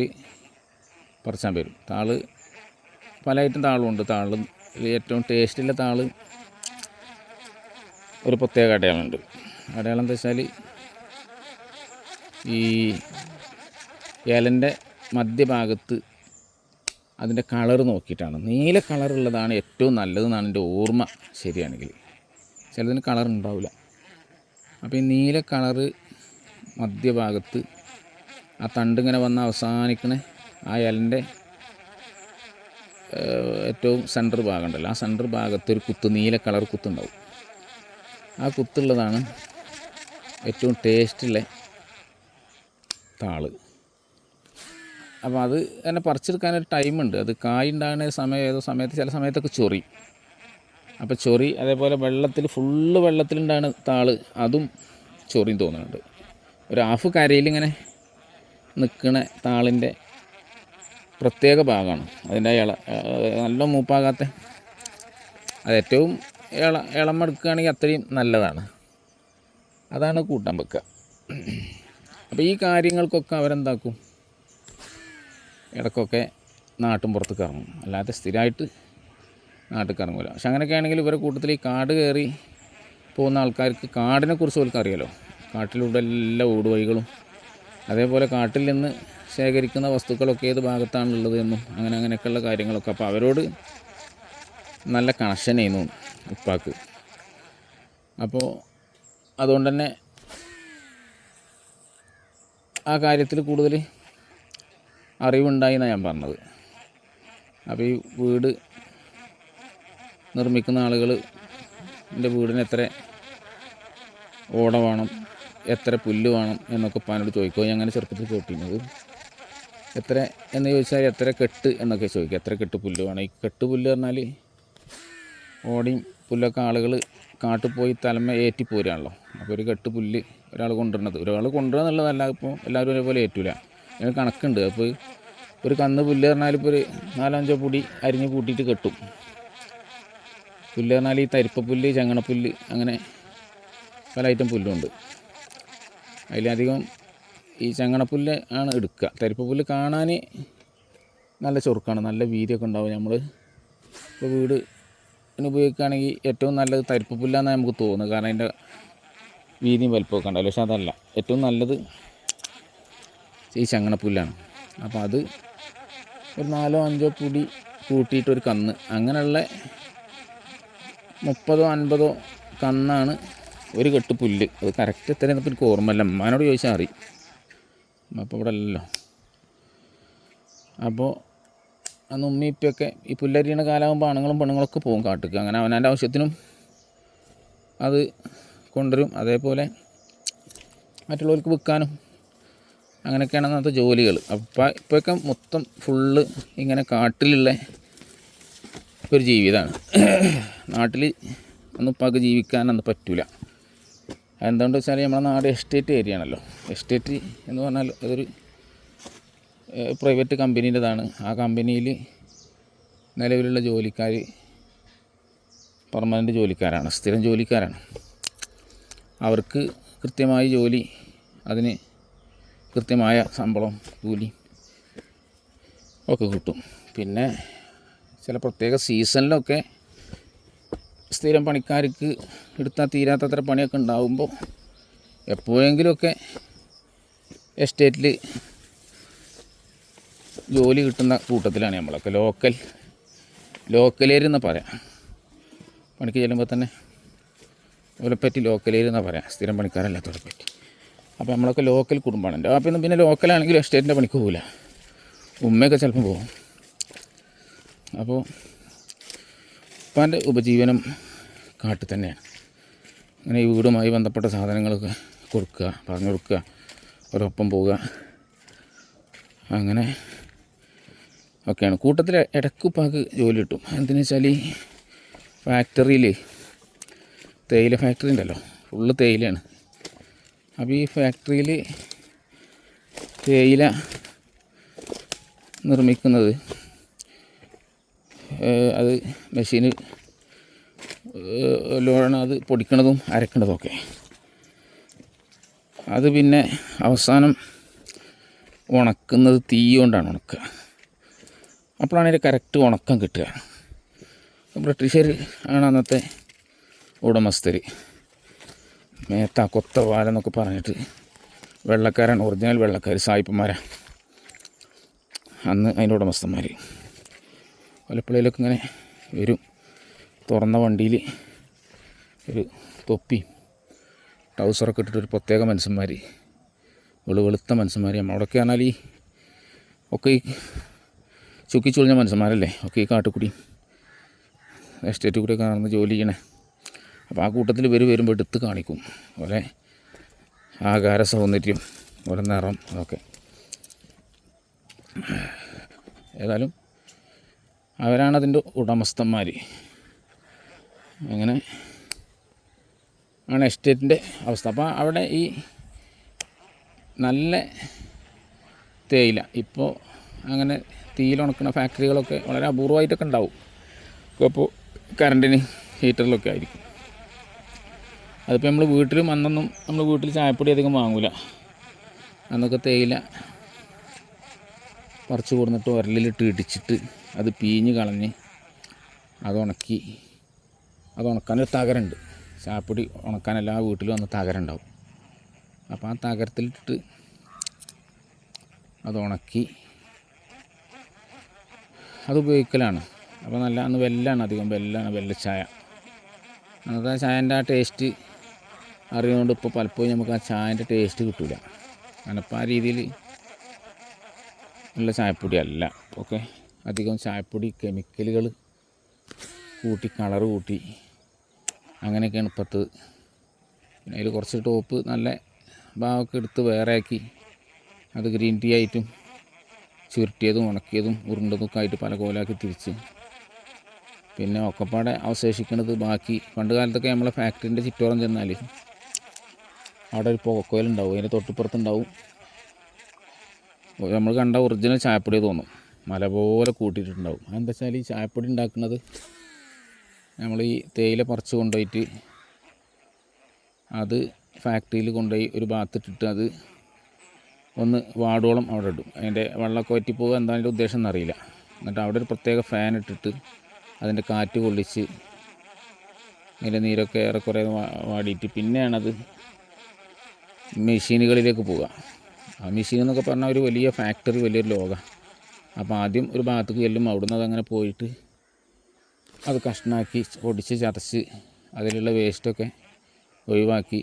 പറിച്ചാൻ വരും. താള് പല ഐറ്റം താളുമുണ്ട്. താള് ഏറ്റവും ടേസ്റ്റുള്ള താള് ഒരു പ്രത്യേക അടയാളമുണ്ട്. അടയാളം എന്താ വെച്ചാൽ ഈ ഇലൻ്റെ മധ്യഭാഗത്ത് അതിൻ്റെ കളറ് നോക്കിയിട്ടാണ്. നീല കളറുള്ളതാണ് ഏറ്റവും നല്ലതെന്നാണ് എൻ്റെ ഓർമ്മ ശരിയാണെങ്കിൽ. ചിലതിന് കളർ ഉണ്ടാവില്ല. അപ്പോൾ ഈ നീല കളറ് മധ്യഭാഗത്ത് ആ തണ്ടിങ്ങനെ വന്ന് അവസാനിക്കണേ ആ ഇലൻ്റെ ഏറ്റവും സെൻറ്റർ ഭാഗം ഉണ്ടല്ലോ, ആ സെൻറ്റർ ഭാഗത്ത് ഒരു കുത്ത്, നീല കളർ കുത്തുണ്ടാവും. ആ കുത്തുള്ളതാണ് ഏറ്റവും ടേസ്റ്റുള്ള താള്. അപ്പോൾ അത് തന്നെ പറിച്ചെടുക്കാനൊരു ടൈമുണ്ട്. അത് കായ് ഉണ്ടാകുന്ന സമയം ഏതോ സമയത്ത് ചില സമയത്തൊക്കെ ചൊറി. അപ്പോൾ ചൊറി, അതേപോലെ ഫുള്ള് വെള്ളത്തിലുണ്ടാകുന്ന താള്, അതും ചൊറിയും തോന്നുന്നുണ്ട്. ഒരു ഹാഫ് കരയിലിങ്ങനെ നിൽക്കണ താളിൻ്റെ പ്രത്യേക ഭാഗമാണ്. അതിൻ്റെ നല്ല മൂപ്പാകാത്ത, അത് ഏറ്റവും ഇളം എടുക്കുകയാണെങ്കിൽ അത്രയും നല്ലതാണ്. അതാണ് കൂട്ടാൻ വെക്കുക. അപ്പോൾ ഈ കാര്യങ്ങൾക്കൊക്കെ അവരെന്താക്കും, ഇടയ്ക്കൊക്കെ നാട്ടും പുറത്തേക്ക് ഇറങ്ങും. അല്ലാതെ സ്ഥിരമായിട്ട് നാട്ടിൽ ഇറങ്ങില്ല. പക്ഷെ അങ്ങനെയൊക്കെ ആണെങ്കിൽ ഇവരുടെ കൂട്ടത്തിൽ ഈ കാട് കയറി പോകുന്ന ആൾക്കാർക്ക് കാടിനെക്കുറിച്ച് അവർക്ക് അറിയാലോ. കാട്ടിലൂടെ എല്ലാ ഊടുവഴികളും, അതേപോലെ കാട്ടിൽ നിന്ന് ശേഖരിക്കുന്ന വസ്തുക്കളൊക്കെ ഏത് ഭാഗത്താണുള്ളത് എന്നും അങ്ങനെയൊക്കെയുള്ള കാര്യങ്ങളൊക്കെ. അപ്പോൾ അവരോട് നല്ല കണക്ഷൻ ചെയ്യുന്നു ഉപ്പാക്ക്. അപ്പോൾ അതുകൊണ്ട് തന്നെ ആ കാര്യത്തിൽ കൂടുതൽ അറിവുണ്ടായി എന്നാണ് ഞാൻ പറഞ്ഞത്. അപ്പോൾ ഈ വീട് നിർമ്മിക്കുന്ന ആളുകൾ എൻ്റെ വീടിന് എത്ര ഓട വേണം, എത്ര പുല്ല് വേണം എന്നൊക്കെ ഉപ്പാനോട് ചോദിക്കുക. ഞാൻ അങ്ങനെ ചെറുപ്പത്തിൽ കേട്ടിരുന്നത്. എത്ര എന്ന് ചോദിച്ചാൽ എത്ര കെട്ട് എന്നൊക്കെ ചോദിക്കുക. എത്ര കെട്ട് പുല്ല് വേണം. ഈ കെട്ട് പുല്ല് പറഞ്ഞാൽ ഓടയും പുല്ലൊക്കെ ആളുകൾ കാട്ടിൽ പോയി തലമ ഏറ്റിപ്പോരാണല്ലോ. അപ്പോൾ ഒരു കെട്ട് പുല്ല് ഒരാൾ കൊണ്ടുവരുക എന്നുള്ളതല്ല. ഇപ്പോൾ എല്ലാവരും ഒരേപോലെ ഏറ്റില്ല, അതിന് കണക്കുണ്ട്. അപ്പോൾ ഒരു കന്ന് പുല്ല് പറഞ്ഞാൽ ഇപ്പോൾ ഒരു 4-5 പൊടി അരിഞ്ഞ് കൂട്ടിയിട്ട് കെട്ടും. പുല്ല് പറഞ്ഞാൽ ഈ തരിപ്പപ്പുല്ല്, ചങ്ങണപ്പുല്ല്, അങ്ങനെ പല ഐറ്റം പുല്ലുണ്ട്. അതിലധികം ഈ ചങ്ങണപ്പുല്ല് ആണ് എടുക്കുക. തരിപ്പപ്പുല്ല് കാണാൻ നല്ല ചൊറുക്കാണ്, നല്ല വീതിയൊക്കെ ഉണ്ടാവും. നമ്മൾ ഇപ്പോൾ വീട് ഉപയോഗിക്കുകയാണെങ്കിൽ ഏറ്റവും നല്ലത് തരിപ്പ് പുല്ലാന്നാണ് നമുക്ക് തോന്നുന്നത്. കാരണം അതിൻ്റെ വീതിയും വലിപ്പമൊക്കെ ഉണ്ടാവില്ല. പക്ഷെ അതല്ല, ഏറ്റവും നല്ലത് ഈ ചങ്ങണപ്പുല്ലാണ്. അപ്പോൾ അത് ഒരു 4-5 പൊടി കൂട്ടിയിട്ടൊരു കന്ന്, അങ്ങനെയുള്ള 30-50 കന്നാണ് ഒരു കെട്ട് പുല്ല്. അത് കറക്റ്റ് എത്രയെന്ന് ഇപ്പോൾ എനിക്ക് ഓർമ്മയില്ല, അമ്മേനോട് ചോദിച്ചാൽ അറിയും. അപ്പോൾ ഇവിടെ അല്ലല്ലോ. അപ്പോൾ അന്ന് ഉമ്മിപ്പൊക്കെ ഈ പുല്ലരിയണ കാലമാകുമ്പോൾ ആണുങ്ങളും പെണ്ണുങ്ങളൊക്കെ പോകും കാട്ടിക്ക്. അങ്ങനെ അവനവൻ്റെ ആവശ്യത്തിനും അത് കൊണ്ടുവരും. അതേപോലെ മറ്റുള്ളവർക്ക് വിൽക്കാനും അങ്ങനെയൊക്കെയാണ് അന്നത്തെ ജോലികൾ. അപ്പം ഇപ്പോഴൊക്കെ മൊത്തം ഫുള്ള് ഇങ്ങനെ കാട്ടിലുള്ള ഒരു ജീവിതമാണ്. നാട്ടിൽ ഒന്നും ഇപ്പൊക്കെ ജീവിക്കാനൊന്നും പറ്റില്ല. എന്തുകൊണ്ട് വെച്ചാൽ നമ്മുടെ നാട് എസ്റ്റേറ്റ് ഏരിയ ആണല്ലോ. എസ്റ്റേറ്റ് എന്ന് പറഞ്ഞാൽ അതൊരു പ്രൈവറ്റ് കമ്പനീൻ്റെതാണ്. ആ കമ്പനിയിൽ നിലവിലുള്ള ജോലിക്കാർ പെർമനൻ്റ് ജോലിക്കാരാണ്, സ്ഥിരം ജോലിക്കാരാണ്. അവർക്ക് കൃത്യമായി ജോലി, അതിന് കൃത്യമായ ശമ്പളം, കൂലി ഒക്കെ കിട്ടും. പിന്നെ ചില പ്രത്യേക സീസണിലൊക്കെ സ്ഥിരം പണിക്കാർക്ക് എടുത്താൽ തീരാത്തത്ര പണിയൊക്കെ ഉണ്ടാകുമ്പോൾ എപ്പോഴെങ്കിലുമൊക്കെ എസ്റ്റേറ്റിൽ ജോലി കിട്ടുന്ന കൂട്ടത്തിലാണ് നമ്മളൊക്കെ. ലോക്കലേരെന്ന് പറയാം. പണിക്ക് ചെല്ലുമ്പോൾ തന്നെ അവരെപ്പറ്റി ലോക്കലേരെന്നാണ് പറയാം, സ്ഥിരം പണിക്കാരല്ലാത്തവരെ പറ്റി. അപ്പോൾ നമ്മളൊക്കെ ലോക്കൽ കുടുംബമാണ്. അപ്പം പിന്നെ ലോക്കലാണെങ്കിലും എസ്റ്റേറ്റിൻ്റെ പണിക്ക് പോകില്ല, ഉമ്മയൊക്കെ ചിലപ്പോൾ പോകും. അപ്പോൾ ഉപ്പാൻ്റെ ഉപജീവനം കാട്ടിൽ തന്നെയാണ്. അങ്ങനെ ഈ വീടുമായി ബന്ധപ്പെട്ട സാധനങ്ങളൊക്കെ കൊടുക്കുക, പറഞ്ഞു കൊടുക്കുക, അവരൊപ്പം പോവുക, അങ്ങനെ ഒക്കെയാണ്. കൂട്ടത്തിൽ ഇടയ്ക്ക് ഉപ്പാക്ക് ജോലി കിട്ടും. എന്തെന്ന് വെച്ചാൽ ഈ ഫാക്ടറിയിൽ, തേയില ഫാക്ടറി ഉണ്ടല്ലോ, ഫുള്ള് തേയിലയാണ്. അപ്പോൾ ഈ ഫാക്ടറിയിൽ തേയില നിർമ്മിക്കുന്നത്, അത് മെഷീന് ലോണാണ് അത് പൊടിക്കണതും അരക്കണതുമൊക്കെ. അത് പിന്നെ അവസാനം ഉണക്കുന്നത് തീ കൊണ്ടാണ് ഉണക്കുക. അപ്പോഴാണ് അതിൻ്റെ കറക്റ്റ് ഉണക്കം കിട്ടുക. ബ്രിട്ടീഷുകാർ ആണ് അന്നത്തെ ഉടമസ്ഥർ. മേത്ത കൊത്ത വാലെന്നൊക്കെ പറഞ്ഞിട്ട് വെള്ളക്കാരാണ്, ഒറിജിനൽ വെള്ളക്കാർ, സായിപ്പന്മാരാണ് അന്ന് അതിൻ്റെ ഉടമസ്ഥന്മാർ. പലപ്പോഴേലൊക്കെ ഇങ്ങനെ വരും, തുറന്ന വണ്ടിയിൽ ഒരു തൊപ്പി ട്രൗസറൊക്കെ ഇട്ടിട്ടൊരു പ്രത്യേക മനുഷ്യന്മാർ, വെളുത്ത മനുഷ്യന്മാർ. നമ്മളവിടെയൊക്കെ പറഞ്ഞാൽ ഈ ഒക്കെ ഈ ചുക്കി ചുളിഞ്ഞ മനുഷ്യന്മാരല്ലേ, ഒക്കെ ഈ കാട്ടുകൂടി എസ്റ്റേറ്റ് കൂടിയൊക്കെ നടന്ന് ജോലി ചെയ്യണേ. അപ്പോൾ ആ കൂട്ടത്തിൽ വരുമ്പോൾ എടുത്ത് കാണിക്കും ഓലെ ആകാര സൗന്ദര്യം, ഓരോ നിറം, അതൊക്കെ. ഏതായാലും അവരാണതിൻ്റെ ഉടമസ്ഥന്മാർ. അങ്ങനെ ആണ് എസ്റ്റേറ്റിൻ്റെ അവസ്ഥ. അപ്പോൾ അവിടെ ഈ നല്ല തേയില ഇപ്പോൾ അങ്ങനെ തീയിലുണക്കുന്ന ഫാക്ടറികളൊക്കെ വളരെ അപൂർവമായിട്ടൊക്കെ ഉണ്ടാവും. അപ്പോൾ കറണ്ടിന് ഹീറ്ററിലൊക്കെ ആയിരിക്കും. അതിപ്പോൾ നമ്മൾ വീട്ടിലും അന്നൊന്നും നമ്മൾ വീട്ടിൽ ചായപ്പൊടി അധികം വാങ്ങില്ല. അന്നൊക്കെ തേയില പറിച്ച് കൊടുത്തിട്ട് ഉരലിലിട്ട് ഇടിച്ചിട്ട് അത് പീഞ്ഞ് കളഞ്ഞ് അത് ഉണക്കാനൊരു തകരുണ്ട്. ചായപ്പൊടി ഉണക്കാൻ എല്ലാ വീട്ടിലും അന്ന് തകരുണ്ടാവും. അപ്പോൾ ആ തകരത്തിലിട്ടിട്ട് അത് ഉണക്കി അത് ഉപയോഗിക്കലാണ്. അപ്പോൾ നല്ല അന്ന് വെല്ലാണ്, അധികം വെല്ലച്ചായ. അന്നത്തെ ആ ചായൻ്റെ ആ ടേസ്റ്റ് അറിയുന്നതുകൊണ്ട് ഇപ്പോൾ പലപ്പോഴും നമുക്ക് ആ ചായൻ്റെ ടേസ്റ്റ് കിട്ടില്ല. കാരണം ഇപ്പോൾ ആ രീതിയിൽ ഉള്ള ചായപ്പൊടി അല്ല. ഓക്കെ, അധികം ചായപ്പൊടി കെമിക്കലുകൾ കൂട്ടി, കളറ് കൂട്ടി, അങ്ങനെയൊക്കെയാണ് ഇപ്പോഴത്തെ. പിന്നെ അതിൽ കുറച്ച് ടോപ്പ് നല്ല ഭാഗമൊക്കെ എടുത്ത് വേറെ ആക്കി അത് ഗ്രീൻ ടീ ആയിട്ടും ചുരുട്ടിയതും ഉണക്കിയതും ഉരുണ്ടതൊക്കെ ആയിട്ട് പല കോലാക്കി തിരിച്ച്, പിന്നെ ഒക്കെപ്പാടെ അവശേഷിക്കുന്നത് ബാക്കി. പണ്ട് കാലത്തൊക്കെ നമ്മളെ ഫാക്ടറിൻ്റെ ചുറ്റോറം ചെന്നാൽ അവിടെ ഒരു പുകക്കോയിലുണ്ടാവും, അതിൻ്റെ തൊട്ടിപ്പുറത്തുണ്ടാവും നമ്മൾ കണ്ട ഒറിജിനൽ ചായപ്പൊടി തോന്നും, മല പോലെ കൂട്ടിയിട്ടുണ്ടാവും. അതെന്താ വെച്ചാൽ ഈ ചായപ്പൊടി ഉണ്ടാക്കുന്നത് നമ്മൾ ഈ തേയില പറിച്ച് കൊണ്ടുപോയിട്ട് അത് ഫാക്ടറിയിൽ കൊണ്ടുപോയി ഒരു ഭാഗത്തിട്ടിട്ട് അത് ഒന്ന് വാടോളം അവിടെ ഇടും. അതിൻ്റെ വെള്ളമൊക്കെ വറ്റിപ്പോവുക, എന്താ അതിൻ്റെ ഉദ്ദേശം എന്നറിയില്ല. എന്നിട്ട് അവിടെ ഒരു പ്രത്യേക ഫാൻ ഇട്ടിട്ട് അതിൻ്റെ കാറ്റ് കൊള്ളിച്ച് അതിൻ്റെ നീരൊക്കെ ഏറെക്കുറെ വാടിയിട്ട് പിന്നെയാണത് മെഷീനുകളിലേക്ക് പോവുക. ആ മെഷീൻ എന്നൊക്കെ പറഞ്ഞാൽ ഒരു വലിയ ഫാക്ടറി, വലിയൊരു ലോകം. അപ്പോൾ ആദ്യം ഒരു ഭാഗത്തേക്ക് ചെല്ലും, അവിടുന്ന് അതങ്ങനെ പോയിട്ട് അത് കഷ്ണാക്കി പൊടിച്ച് ചതച്ച് അതിലുള്ള വേസ്റ്റൊക്കെ ഒഴിവാക്കി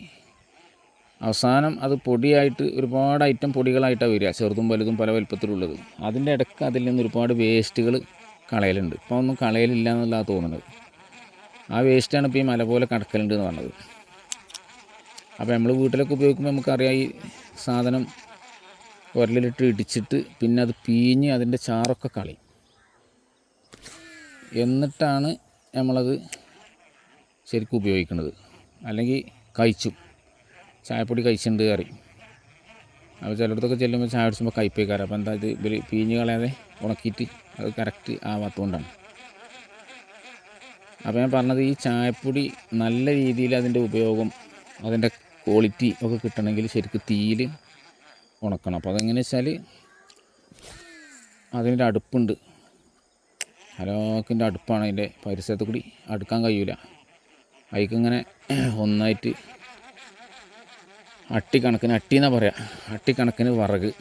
അവസാനം അത് പൊടിയായിട്ട് ഒരുപാട് ഐറ്റം പൊടികളായിട്ടാണ് വരിക, ചെറുതും വലുതും പല വലുപ്പത്തിലുള്ളത്. അതിൻ്റെ ഇടയ്ക്ക് അതിൽ നിന്ന് ഒരുപാട് വേസ്റ്റുകൾ കളയലുണ്ട്. ഇപ്പോൾ ഒന്നും കളയലില്ല എന്നുള്ളതാണ് തോന്നുന്നത്. ആ വേസ്റ്റാണ് ഇപ്പോൾ ഈ മല പോലെ കടക്കലുണ്ട് എന്ന് പറഞ്ഞത്. അപ്പോൾ നമ്മൾ വീട്ടിലൊക്കെ ഉപയോഗിക്കുമ്പോൾ നമുക്കറിയാം ഈ സാധനം ഉരലിലിട്ട് ഇടിച്ചിട്ട് പിന്നെ അത് പീഞ്ഞ് അതിൻ്റെ ചാറൊക്കെ കളയും. എന്നിട്ടാണ് നമ്മളത് ശരിക്കും ഉപയോഗിക്കുന്നത്. അല്ലെങ്കിൽ കഴിച്ചും ചായപ്പൊടി കഴിച്ചിട്ടുണ്ട് അറിയും. അപ്പോൾ ചിലയിടത്തൊക്കെ ചെല്ലുമ്പോൾ ചായ കുടിച്ചുമ്പോൾ കയ്പ്പേക്കാറ്. അപ്പോൾ എന്താ ഇത് ഇവർ പീഞ്ഞ് കളയാതെ ഉണക്കിയിട്ട് അത് കറക്റ്റ് ആവാത്തതുകൊണ്ടാണ്. അപ്പോൾ ഞാൻ പറഞ്ഞത് ഈ ചായപ്പൊടി നല്ല രീതിയിൽ അതിൻ്റെ ഉപയോഗം, അതിൻ്റെ ക്വാളിറ്റി ഒക്കെ കിട്ടണമെങ്കിൽ ശരിക്കും തീയിൽ ഉണക്കണം. അപ്പോൾ അതെങ്ങനെ വെച്ചാൽ അതിൻ്റെ അടുപ്പുണ്ട്, ഹലാക്കിൻ്റെ അടുപ്പാണ്. അതിൻ്റെ പരിസരത്ത് കൂടി അടുക്കാൻ കഴിയില്ല. അതിക്കിങ്ങനെ ഒന്നായിട്ട് അട്ടിക്കണക്കിന്, അട്ടി എന്നാണ് പറയുക, അട്ടിക്കണക്കിന് വിറക്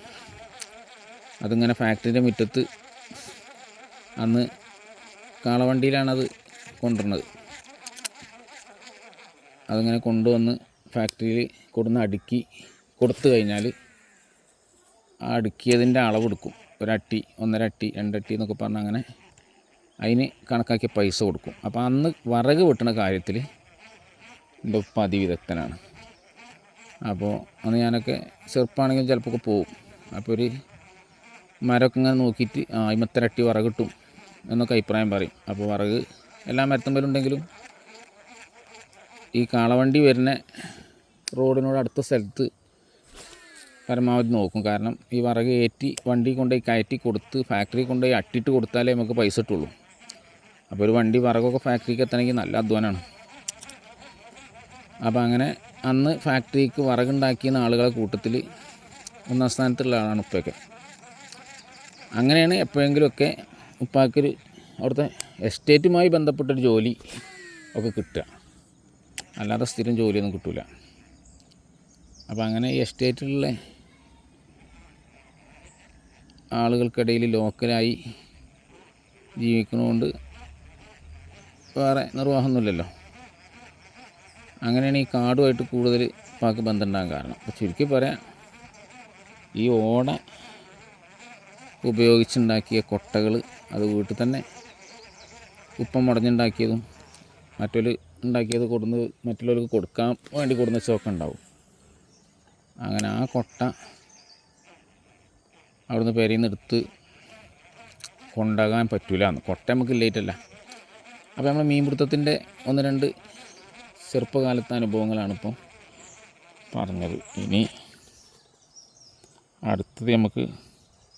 അതിങ്ങനെ ഫാക്ടറിൻ്റെ മുറ്റത്ത് അന്ന് കാളവണ്ടിയിലാണത് കൊണ്ടുവരുന്നത്. അതിങ്ങനെ കൊണ്ടുവന്ന് ഫാക്ടറിയിൽ കൊടുന്ന് അടുക്കി കൊടുത്തു കഴിഞ്ഞാൽ ആ അടുക്കിയതിൻ്റെ അളവെടുക്കും. ഒരട്ടി, 1.5 അട്ടി, 2 അട്ടി എന്നൊക്കെ പറഞ്ഞാൽ അങ്ങനെ അതിന് കണക്കാക്കിയ പൈസ കൊടുക്കും. അപ്പോൾ അന്ന് വിറക് വെട്ടുന്ന കാര്യത്തിൽ എൻ്റെ ഉപ്പ അതിവിദഗ്ധനാണ്. അപ്പോൾ അന്ന് ഞാനൊക്കെ ചെറുപ്പമാണെങ്കിൽ ചിലപ്പോൾ പോവും. അപ്പോൾ ഒരു മരമൊക്കെ ഇങ്ങനെ നോക്കിയിട്ട് ഇമത്ര അട്ടി വിറക് കിട്ടും എന്നൊക്കെ അഭിപ്രായം പറയും. അപ്പോൾ വിറക് എല്ലാ മരത്തുമ്പലുണ്ടെങ്കിലും ഈ കാളവണ്ടി വരുന്ന റോഡിനോട് അടുത്ത സ്ഥലത്ത് പരമാവധി നോക്കും. കാരണം ഈ വിറക് ഏറ്റി വണ്ടി കൊണ്ടുപോയി കയറ്റി കൊടുത്ത് ഫാക്ടറി കൊണ്ടുപോയി അട്ടിയിട്ട് കൊടുത്താലേ നമുക്ക് പൈസ കിട്ടുള്ളൂ. അപ്പോൾ ഒരു വണ്ടി വിറകൊക്കെ ഫാക്ടറിക്ക് എത്തണമെങ്കിൽ നല്ല അധ്വാനമാണ്. അപ്പോൾ അങ്ങനെ അന്ന് ഫാക്ടറിക്ക് വിറകുണ്ടാക്കിയ ആളുകളെ കൂട്ടത്തിൽ 1ാം സ്ഥാനത്തുള്ള ആളാണ് ഉപ്പയൊക്കെ. അങ്ങനെയാണ് എപ്പോഴെങ്കിലുമൊക്കെ ഉപ്പാക്കൊരു അവിടുത്തെ എസ്റ്റേറ്റുമായി ബന്ധപ്പെട്ടൊരു ജോലി ഒക്കെ കിട്ടുക. അല്ലാതെ സ്ഥിരം ജോലിയൊന്നും കിട്ടില്ല. അപ്പോൾ അങ്ങനെ ഈ എസ്റ്റേറ്റിലുള്ള ആളുകൾക്കിടയിൽ ലോക്കലായി ജീവിക്കുന്നതുകൊണ്ട് വേറെ നിർവാഹമൊന്നുമില്ലല്ലോ. അങ്ങനെയാണ് ഈ കാടുമായിട്ട് കൂടുതൽ ഉപ്പാക്ക് ബന്ധമുണ്ടാകാൻ കാരണം. അപ്പോൾ ചുരുക്കി പറയാം, ഈ ഓട ഉപയോഗിച്ചുണ്ടാക്കിയ കൊട്ടകൾ അത് വീട്ടിൽ തന്നെ ഉപ്പം മുടഞ്ഞുണ്ടാക്കിയതും മറ്റൊരു ഉണ്ടാക്കിയത് കൊടുന്ന് മറ്റുള്ളവർക്ക് കൊടുക്കാൻ വേണ്ടി കൊടുന്ന ചോക്ക ഉണ്ടാവും. അങ്ങനെ ആ കൊട്ട അവിടുന്ന് പെരയിൽ നിന്ന് എടുത്ത് കൊണ്ടുപോകാൻ പറ്റില്ല. കൊട്ട നമുക്ക് ഇല്ലായിട്ടല്ല. അപ്പോൾ നമ്മൾ മീൻപിടുത്തത്തിൻ്റെ 1-2 ചെറുപ്പകാലത്തെ അനുഭവങ്ങളാണിപ്പോൾ പറഞ്ഞത്. ഇനി അടുത്തത് നമുക്ക്